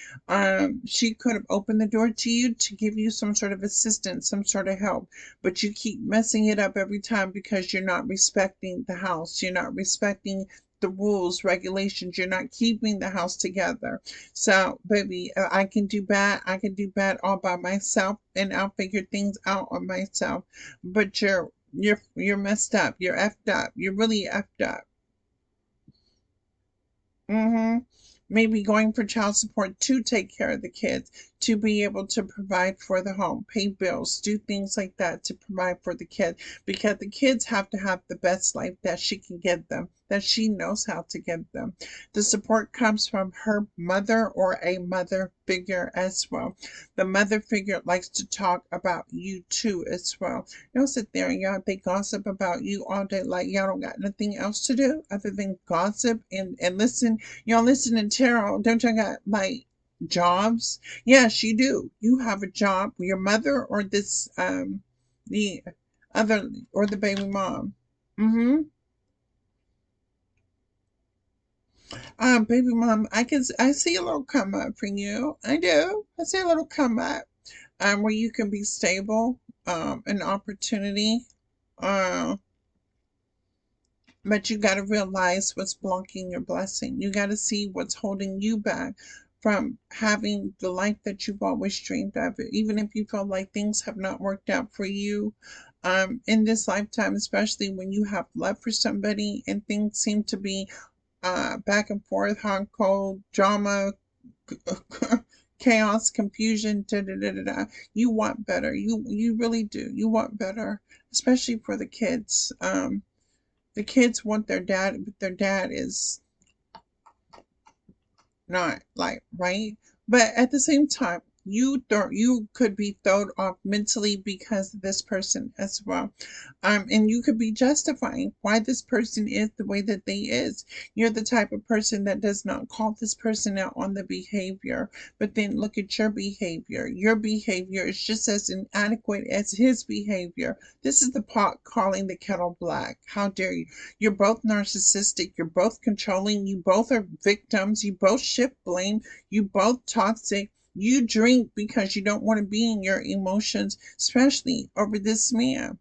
She could have opened the door to you to give you some sort of assistance, some sort of help, but you keep messing it up every time because you're not respecting the house. You're not respecting the rules, regulations. You're not keeping the house together. So, baby, I can do bad. I can do bad all by myself, and I'll figure things out on myself. But you're messed up. You're effed up. You're really effed up. Mm-hmm. Maybe going for child support to take care of the kids, to be able to provide for the home, pay bills, do things like that to provide for the kids, because the kids have to have the best life that she can give them, that she knows how to give them. The support comes from her mother or a mother figure as well. The mother figure likes to talk about you too as well. Y'all sit there and y'all, they gossip about you all day like y'all don't got nothing else to do other than gossip and listen. Y'all listen to tarot. Don't y'all got like jobs? Yes, you do. You have a job. Your mother or this the other or the baby mom. Mm-hmm. Baby mom, I see a little come up for you. I do. I see a little come up. Where you can be stable, an opportunity. Uh, but you got to realize what's blocking your blessing. You got to see what's holding you back from having the life that you've always dreamed of. Even if you feel like things have not worked out for you in this lifetime, especially when you have love for somebody and things seem to be back and forth, hot, cold, drama, chaos, confusion, da da da da da. You want better. You really do. You want better, especially for the kids. The kids want their dad, but their dad is not like right. But at the same time, you could be thrown off mentally because of this person as well. And you could be justifying why this person is the way that they is. You're the type of person that does not call this person out on the behavior, but then look at your behavior. Your behavior is just as inadequate as his behavior. This is the pot calling the kettle black. How dare you? You're both narcissistic. You're both controlling. You both are victims. You both shift blame. You both toxic. You drink because you don't want to be in your emotions, especially over this man.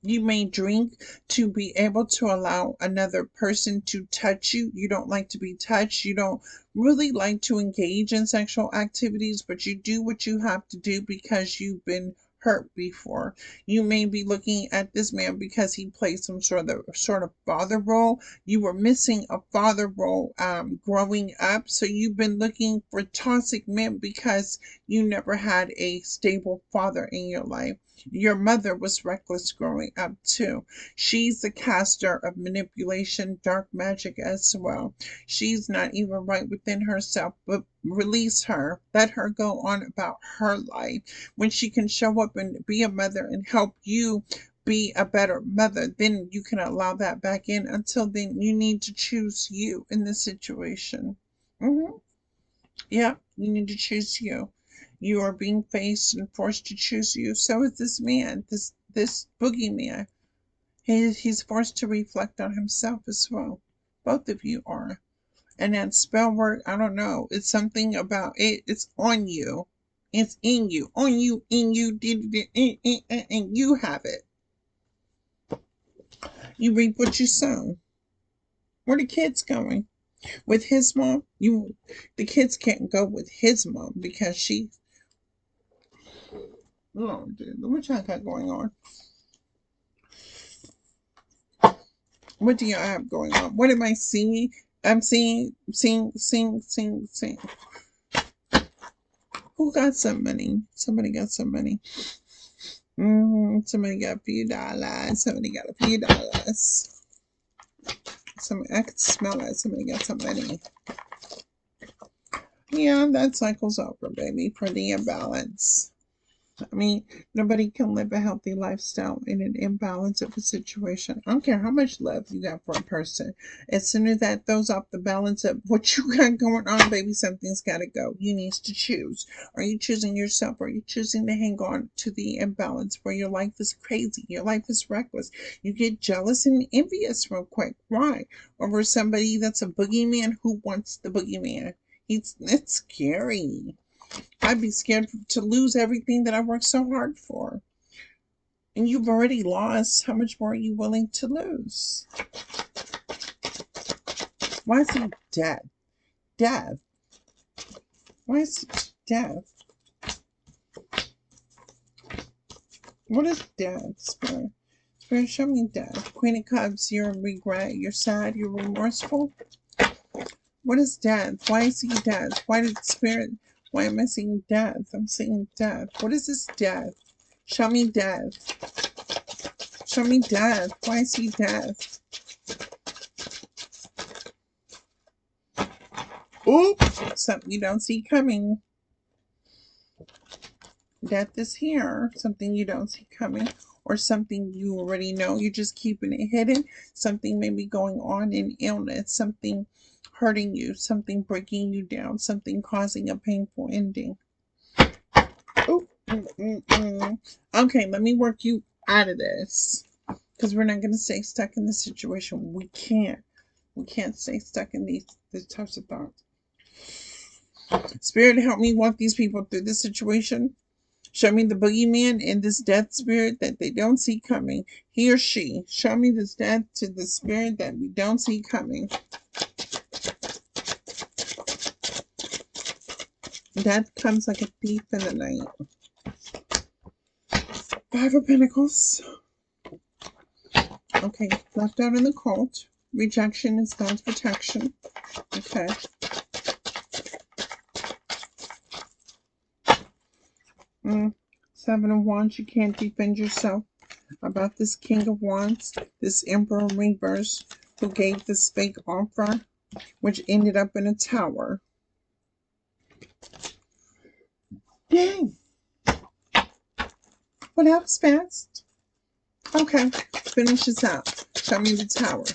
You may drink to be able to allow another person to touch you. You don't like to be touched. You don't really like to engage in sexual activities, but you do what you have to do because you've been hurt before. You may be looking at this man because he plays some sort of father role. You were missing a father role growing up, so you've been looking for toxic men because you never had a stable father in your life. Your mother was reckless growing up too. She's the caster of manipulation, dark magic as well. She's not even right within herself, but release her. Let her go on about her life. When she can show up and be a mother and help you be a better mother, then you can allow that back in. Until then, you need to choose you in this situation. Hmm. Yeah, you need to choose you. You are being faced and forced to choose you. So is this man. this boogeyman, he's forced to reflect on himself as well. Both of you are. And that spell word, I don't know. It's something about it. It's on you. It's in you. On you, in you, and you have it. You reap what you sow. Where the kids going? With his mom? The kids can't go with his mom because she. Oh, dude, what y'all got going on? What do y'all have going on? What am I seeing? I'm seeing. Who got some money? Somebody got some money. Somebody got a few dollars. Somebody got a few dollars. I could smell it. Somebody got some money. Yeah, that cycle's over, baby, for the imbalance. I mean, nobody can live a healthy lifestyle in an imbalance of a situation. I don't care how much love you got for a person. As soon as that throws off the balance of what you got going on, baby, something's got to go. You need to choose. Are you choosing yourself? Or are you choosing to hang on to the imbalance where your life is crazy? Your life is reckless. You get jealous and envious real quick. Why? Over somebody that's a boogeyman who wants the boogeyman. It's scary. I'd be scared to lose everything that I worked so hard for. And you've already lost. How much more are you willing to lose? Why is he dead? Death. Why is he death? What is death, Spirit? Spirit, show me death. Queen of Cups, you're in regret. You're sad. You're remorseful. What is death? Why is he death? Why did Spirit... Why am I seeing death? I'm seeing death. What is this death? Show me death. Show me death. Why is he death? Oops! Something you don't see coming. Death is here. Something you don't see coming. Or something you already know. You're just keeping it hidden. Something may be going on in illness. Something hurting you. Something breaking you down. Something causing a painful ending. Oh. Okay, let me work you out of this. Because we're not going to stay stuck in this situation. We can't. We can't stay stuck in these types of thoughts. Spirit, help me walk these people through this situation. Show me the boogeyman and this death spirit that they don't see coming. He or she. Show me this death to the spirit that we don't see coming. Death comes like a thief in the night. 5 of Pentacles. Okay, left out in the cult. Rejection is God's protection. Okay. Seven of Wands, you can't defend yourself. About this King of Wands, this Emperor reverse, who gave this fake offer, which ended up in a tower. Dang. Well, that was fast. Okay, finish this out. Show me the tower.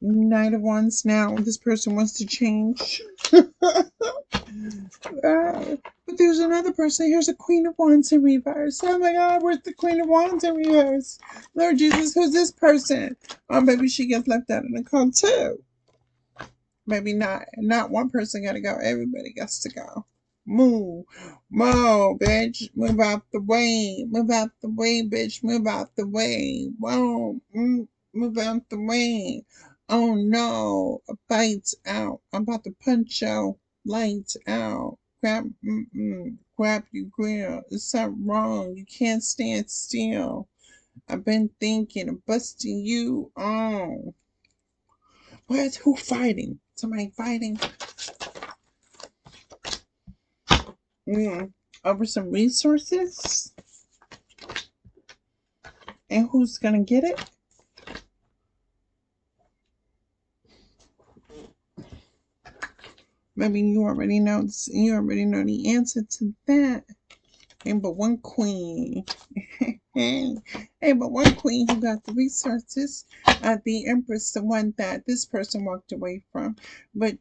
Knight of Wands now. This person wants to change. But there's another person. Here's a Queen of Wands in reverse. Oh my God, where's the Queen of Wands in reverse? Lord Jesus, who's this person? Oh, maybe she gets left out in the call too. Maybe not. Not one person got to go. Everybody gets to go. Move. Move, bitch. Move out the way. Move out the way, bitch. Move out the way. Whoa. Move out the way. Oh no. A fight's out. I'm about to punch out. Lights out. Grab your grill. There's something wrong. You can't stand still. I've been thinking of busting you on. What? Who fighting? Somebody fighting? Over some resources? And who's gonna get it? Maybe you already know. You already know the answer to that. And but one queen. Hey, but one queen who got the resources, the empress, the one that this person walked away from. But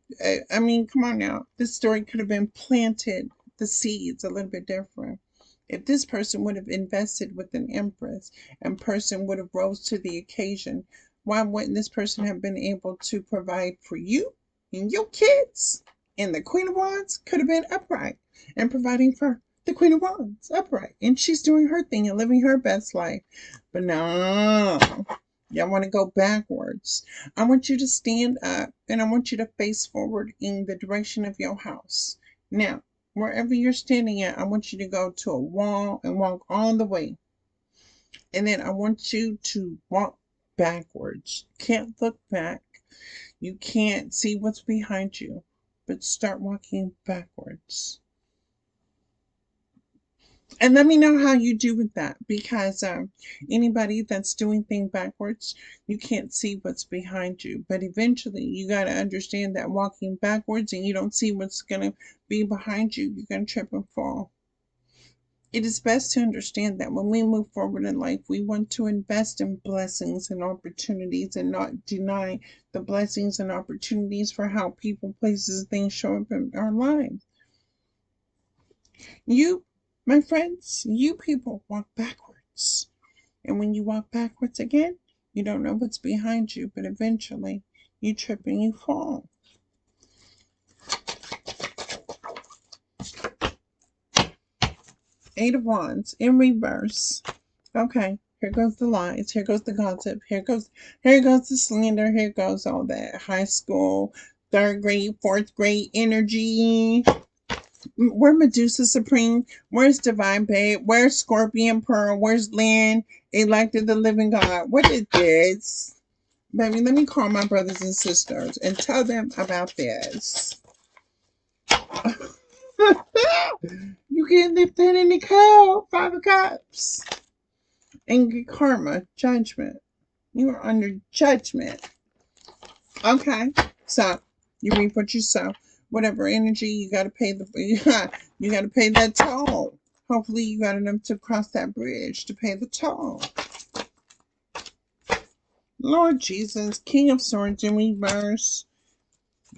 I mean, come on now, this story could have been planted, the seeds a little bit different. If this person would have invested with an empress and person would have rose to the occasion, why wouldn't this person have been able to provide for you and your kids? And the Queen of Wands could have been upright and providing for the Queen of Wands upright. And she's doing her thing and living her best life. But no, y'all want to go backwards. I want you to stand up and I want you to face forward in the direction of your house. Now, wherever you're standing at, I want you to go to a wall and walk all the way. And then I want you to walk backwards. Can't look back. You can't see what's behind you, but start walking backwards. And let me know how you do with that, because anybody that's doing things backwards, you can't see what's behind you. But eventually, you got to understand that walking backwards and you don't see what's going to be behind you, you're going to trip and fall. It is best to understand that when we move forward in life, we want to invest in blessings and opportunities and not deny the blessings and opportunities for how people, places, and things show up in our lives. You, my friends, you people walk backwards. And when you walk backwards again, you don't know what's behind you, but eventually you trip and you fall. Eight of Wands in reverse. Okay, here goes the lies, here goes the gossip, here goes the slander, here goes all that high school, third grade, fourth grade energy. Where Medusa Supreme? Where's Divine Babe? Where's Scorpion Pearl? Where's Land? Elected the Living God? What is this? Baby, let me call my brothers and sisters and tell them about this. You get lifted in the cow, 5 of Cups. And get karma, judgment. You are under judgment. Okay, so you reap what you sow. Whatever energy you got to pay you got to pay that toll. Hopefully, you got enough to cross that bridge to pay the toll. Lord Jesus, King of Swords in reverse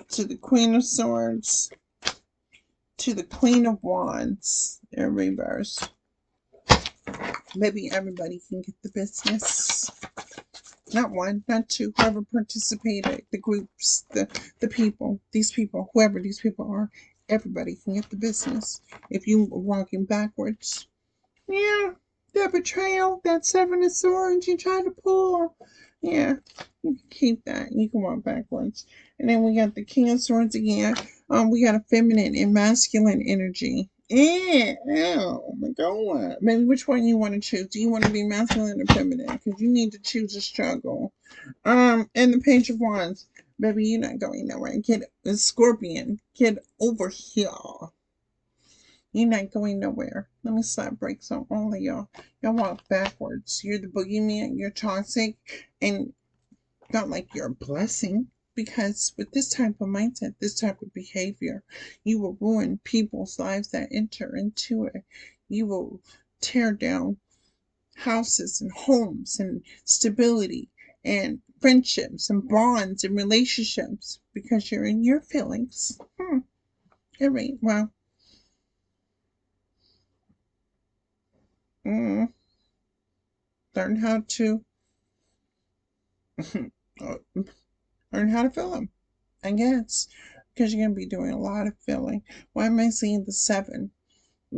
to the Queen of Swords to the Queen of Wands in reverse. Maybe everybody can get the business. Not one, not two, whoever participated, the groups, the people, these people, whoever these people are, everybody can get the business. If you are walking backwards, yeah, that betrayal, that 7 of Swords you try to pull, yeah, you can keep that. You can walk backwards. And then we got the King of Swords again. We got a feminine and masculine energy. Oh my God. Maybe which one you want to choose? Do you want to be masculine or feminine? Because you need to choose a struggle. And the Page of Wands. Baby, you're not going nowhere. Get a Scorpion. Get over here. You're not going nowhere. Let me slap brakes on all of y'all. Y'all walk backwards. You're the boogeyman. You're toxic. And not like you're a blessing. Because with this type of mindset, this type of behavior, you will ruin people's lives that enter into it. You will tear down houses and homes and stability and friendships and bonds and relationships because you're in your feelings. All right, well, learn how to learn how to feel them, I guess, because you're going to be doing a lot of feeling. Why am I seeing the 7?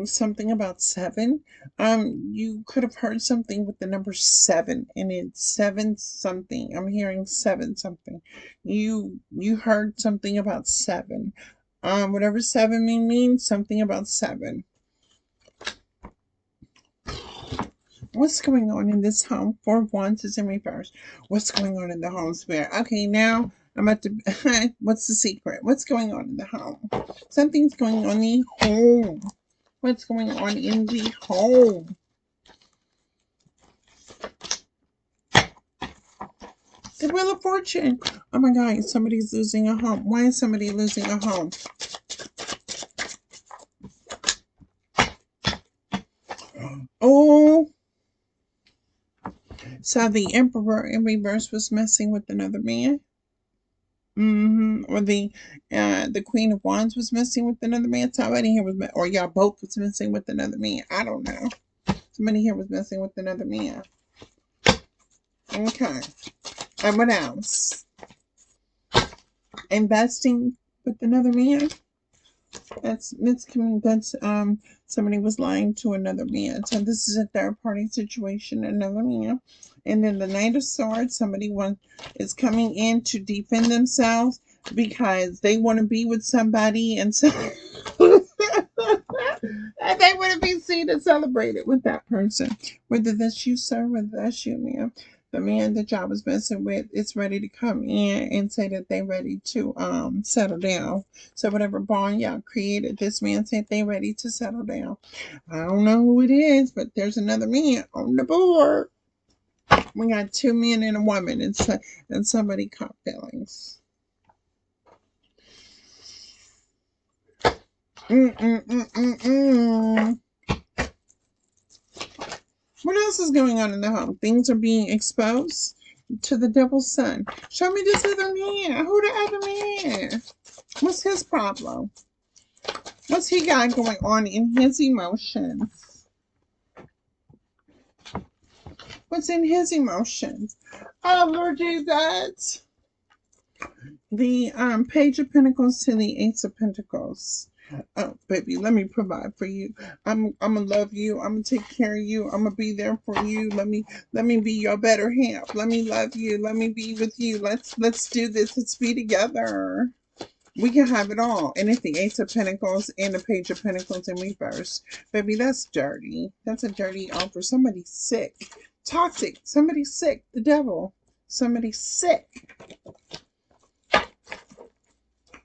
Something about 7. You could have heard something with the number 7 and it's 7 something. I'm hearing 7 something. You heard something about 7. Whatever 7 means, something about 7. What's going on in this home? 4 of Wands is in reverse. What's going on in the home, Spirit? Okay, now I'm at the what's the secret? What's going on in the home? Something's going on in the home. What's going on in the home? The Wheel of Fortune. Oh my God, somebody's losing a home. Why is somebody losing a home? Oh, So the Emperor in reverse was messing with another man. Or the Queen of Wands was messing with another man. Somebody here was, or y'all both was messing with another man. I don't know. Somebody here was messing with another man. Okay. And what else? Investing with another man. That's somebody was lying to another man. So this is a third party situation, another man. And then the Knight of Swords, is coming in to defend themselves because they want to be with somebody, and so and they want to be seen and celebrated with that person. Whether that's you, sir, whether that's you, ma'am. The man that y'all was messing with is ready to come in and say that they're ready to settle down. So whatever bond y'all created, this man said they ready to settle down. I don't know who it is, but there's another man on the board. We got two men and a woman, and somebody caught feelings. What else is going on in the home? Things are being exposed to the devil's son. Show me this other man. Who the other man? What's his problem? What's he got going on in his emotions? What's in his emotions? Oh, Lord Jesus. The Page of Pentacles to the Ace of Pentacles. Oh, baby, let me provide for you. I'm gonna love you. I'm gonna take care of you. I'm gonna be there for you. Let me be your better half. Let me love you. Let me be with you. Let's do this. Let's be together. We can have it all. And it's the Ace of Pentacles and the Page of Pentacles in reverse. Baby, that's dirty. That's a dirty offer. Somebody's sick. Toxic. Somebody's sick. The devil. Somebody's sick.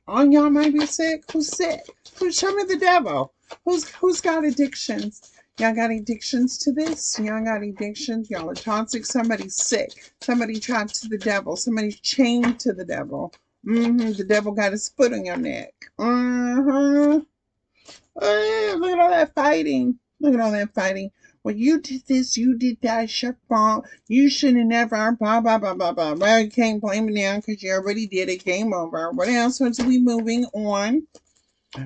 All y'all might be sick. Who's sick? Show me the devil. Who's got addictions? Y'all got addictions to this? Y'all got addictions? Y'all are toxic? Somebody's sick. Somebody trapped to the devil. Somebody's chained to the devil. The devil got his foot on your neck. Look at all that fighting. Look at all that fighting. Well, you did this, you did that, it's your fault. You should have never, blah, blah, blah, blah, blah. Well, you can't blame it now because you already did it. Game over. What else are we moving on?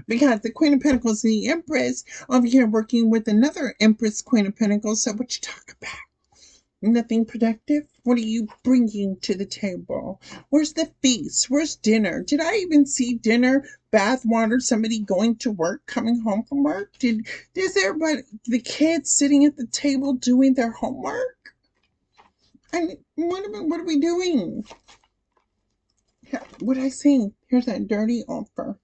Because the Queen of Pentacles and the Empress over here working with another Empress, Queen of Pentacles. So what you talk about? Nothing productive? What are you bringing to the table? Where's the feast? Where's dinner? Did I even see dinner, bath water, somebody going to work, coming home from work? Is everybody, the kids sitting at the table doing their homework? And what are we doing? What I see? Here's that dirty offer.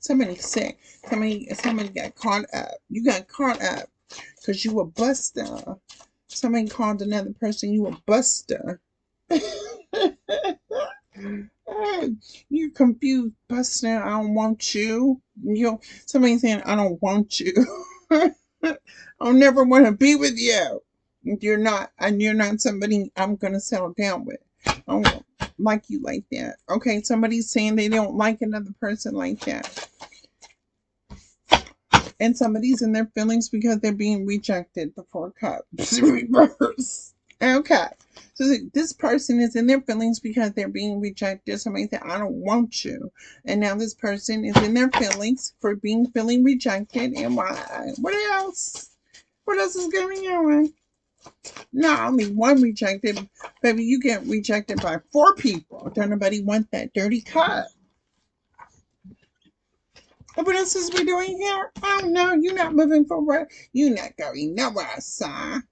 Somebody's sick. Somebody got caught up. You got caught up because you a buster. Somebody called another person you a buster. You're confused, buster. I don't want you. Somebody saying I don't want you. I'll never want to be with you. You're not somebody I'm gonna settle down with. I don't like you like that. Okay, somebody's saying they don't like another person like that. And somebody's in their feelings because they're being rejected. The Four Cups reverse. Okay. So this person is in their feelings because they're being rejected. Somebody said, I don't want you. And now this person is in their feelings for feeling rejected. And why? What else? What else is going on? Not only one rejected, baby, you get rejected by 4 people. Don't nobody want that dirty cup. What else is we doing here? Oh no, you're not moving forward. You're not going nowhere, sir.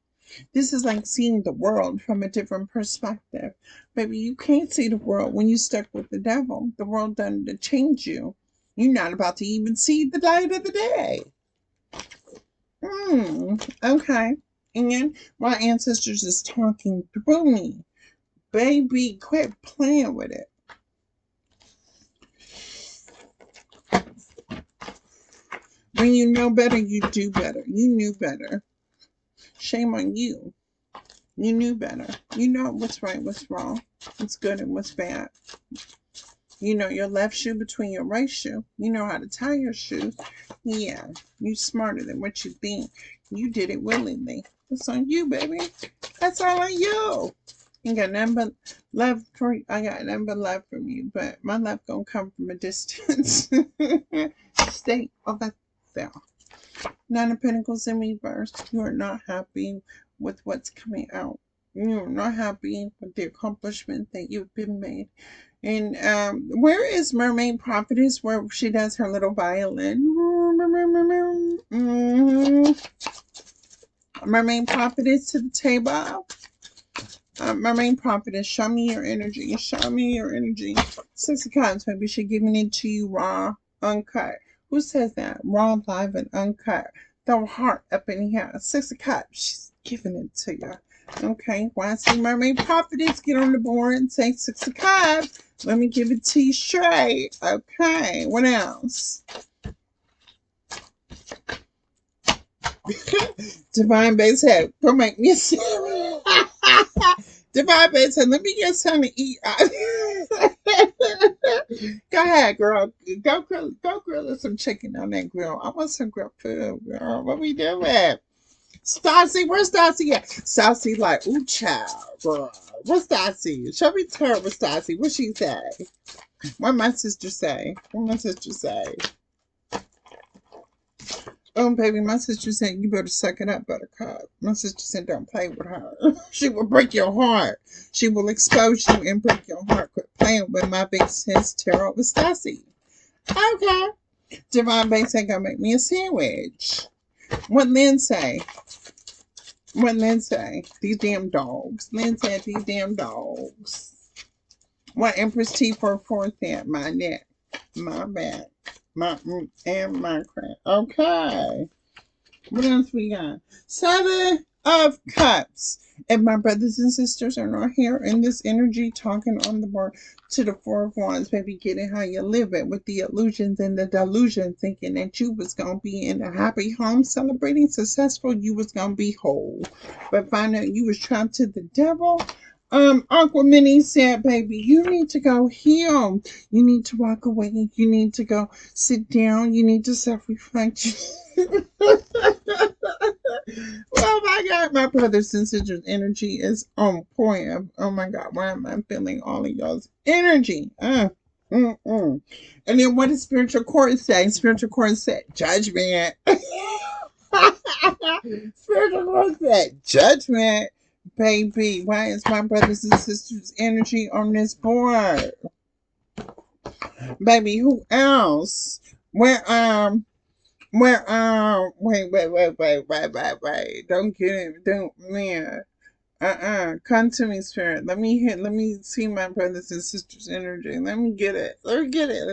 This is like seeing the world from a different perspective. Baby, you can't see the world when you're stuck with the devil. The world doesn't change you. You're not about to even see the light of the day. Okay. And my ancestors is talking through me. Baby, quit playing with it. When you know better, you do better. You knew better. Shame on you. You knew better. You know what's right, what's wrong, what's good and what's bad. You know your left shoe between your right shoe. You know how to tie your shoes. Yeah, you smarter than what you think. You did it willingly. That's on you, baby. That's all on you. Ain't got nothing but love for you. I got nothing but love from you, but my love gonna come from a distance. Stay over there. Nine of Pentacles in reverse. You are not happy with what's coming out. You are not happy with the accomplishment that you've been made. And where is Mermaid Prophetess, where she does her little violin? Mermaid Prophetess to the table. Mermaid Prophetess, show me your energy. Show me your energy. Six of Cups, maybe she's giving it to you raw, uncut. Who says that? Raw, live, and uncut. Throw a heart up in here. Six of Cups, she's giving it to you. Okay, why I see Mermaid Prophetess get on the board and say Six of Cups. Let me give it to you straight. Okay, what else? Divine Base Head, don't make me see. Divine Base Head, let me get something to eat. Go ahead, girl. Go grill us some chicken on that grill. I want some grilled food, girl. What we doing? Stassi, where's Stassi at? Stassi like, ooh, child, girl. What's Stassi? Show me her with Stassi. What she say? What my sister say? What my sister say? Oh, baby, my sister said you better suck it up, Buttercup. My sister said don't play with her. She will break your heart. She will expose you and break your heart. Quit playing with my big sis, Tarot with Stassi. Okay. Divine Base said, go make me a sandwich. What Lynn say? What Lynn say? These damn dogs. Lynn said these damn dogs. What Empress T44 said? My neck, my back, and my crack. Okay. What else we got? Seven of Cups. If my brothers and sisters are not here in this energy talking on the board to the Four of Wands, baby, get it how you live it with the illusions and the delusion, thinking that you was going to be in a happy home, celebrating successful, you was going to be whole. But find out you was trapped to the devil. Aquamini said, baby, you need to go heal. You need to walk away. You need to go sit down. You need to self-reflect. Oh my God, my brothers and sisters' energy is on point. Oh my God, why am I feeling all of y'all's energy? And then what does spiritual court say? Spiritual court said judgment. Spiritual court said judgment. Baby, why is my brothers and sisters' energy on this board? Baby, who else? Wait. Don't get it. Don't, man. Come to me, spirit. Let me see my brothers and sisters' energy. Let me get it. Let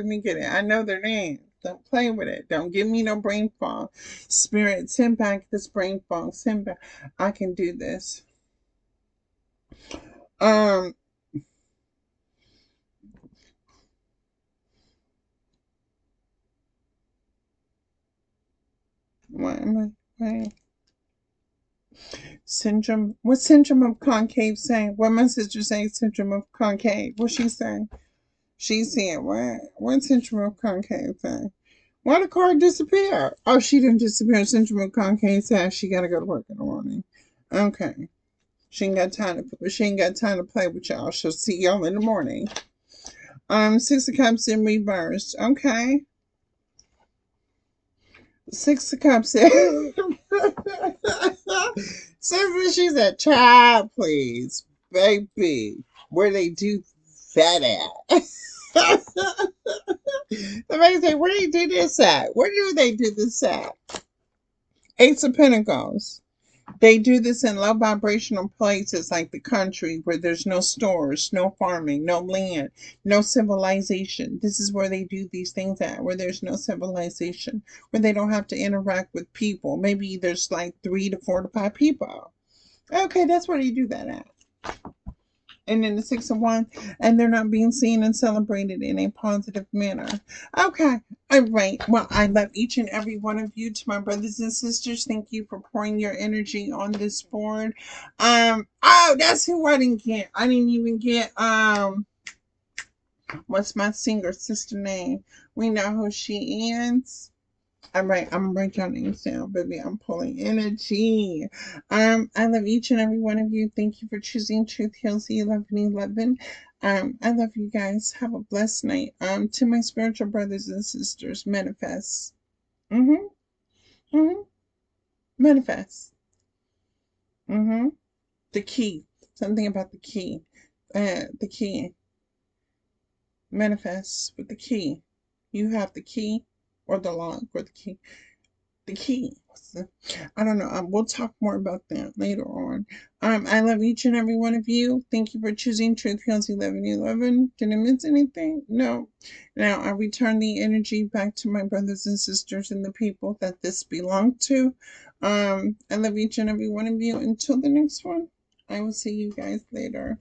me get it. I know their names. Don't play with it. Don't give me no brain fog. Spirit, send back this brain fog. Send back. I can do this. What am I? Syndrome. What syndrome of concave saying? What my sister saying? Syndrome of concave. What she saying? She's saying what? What syndrome of concave saying? Why the card disappear? Oh, she didn't disappear. Syndrome of concave says she gotta go to work in the morning. Okay. She ain't got time to play with y'all. She'll see y'all in the morning. Six of Cups in reverse. Okay. Six of Cups in so she's a child, please. Baby. Where they do that at? Somebody say, where do you do this at? Where do they do this at? Ace of Pentacles. They do this in low vibrational places like the country where there's no stores, no farming, no land, no civilization. This is where they do these things at, where there's no civilization, where they don't have to interact with people. Maybe there's like 3 to 4 to 5 people. Okay, that's where you do that at. And then the Six of Wands, and they're not being seen and celebrated in a positive manner. Okay, all right. Well, I love each and every one of you. To my brothers and sisters, thank you for pouring your energy on this board. Oh, that's who I didn't get. I didn't even get what's my singer sister name? We know who she is. I'm writing your names down, baby. I'm pulling energy. I love each and every one of you. Thank you for choosing Truth Heals 1111. I love you guys. Have a blessed night. To my spiritual brothers and sisters, manifest. Mm-hmm. Mm-hmm. Manifest. Mm-hmm. The key. Something about the key. The key. Manifest with the key. You have the key or the lock or the key. The key. I don't know. We'll talk more about that later on. I love each and every one of you. Thank you for choosing Truth Heals 1111. Did I miss anything? No. Now I return the energy back to my brothers and sisters and the people that this belonged to. I love each and every one of you. Until the next one, I will see you guys later.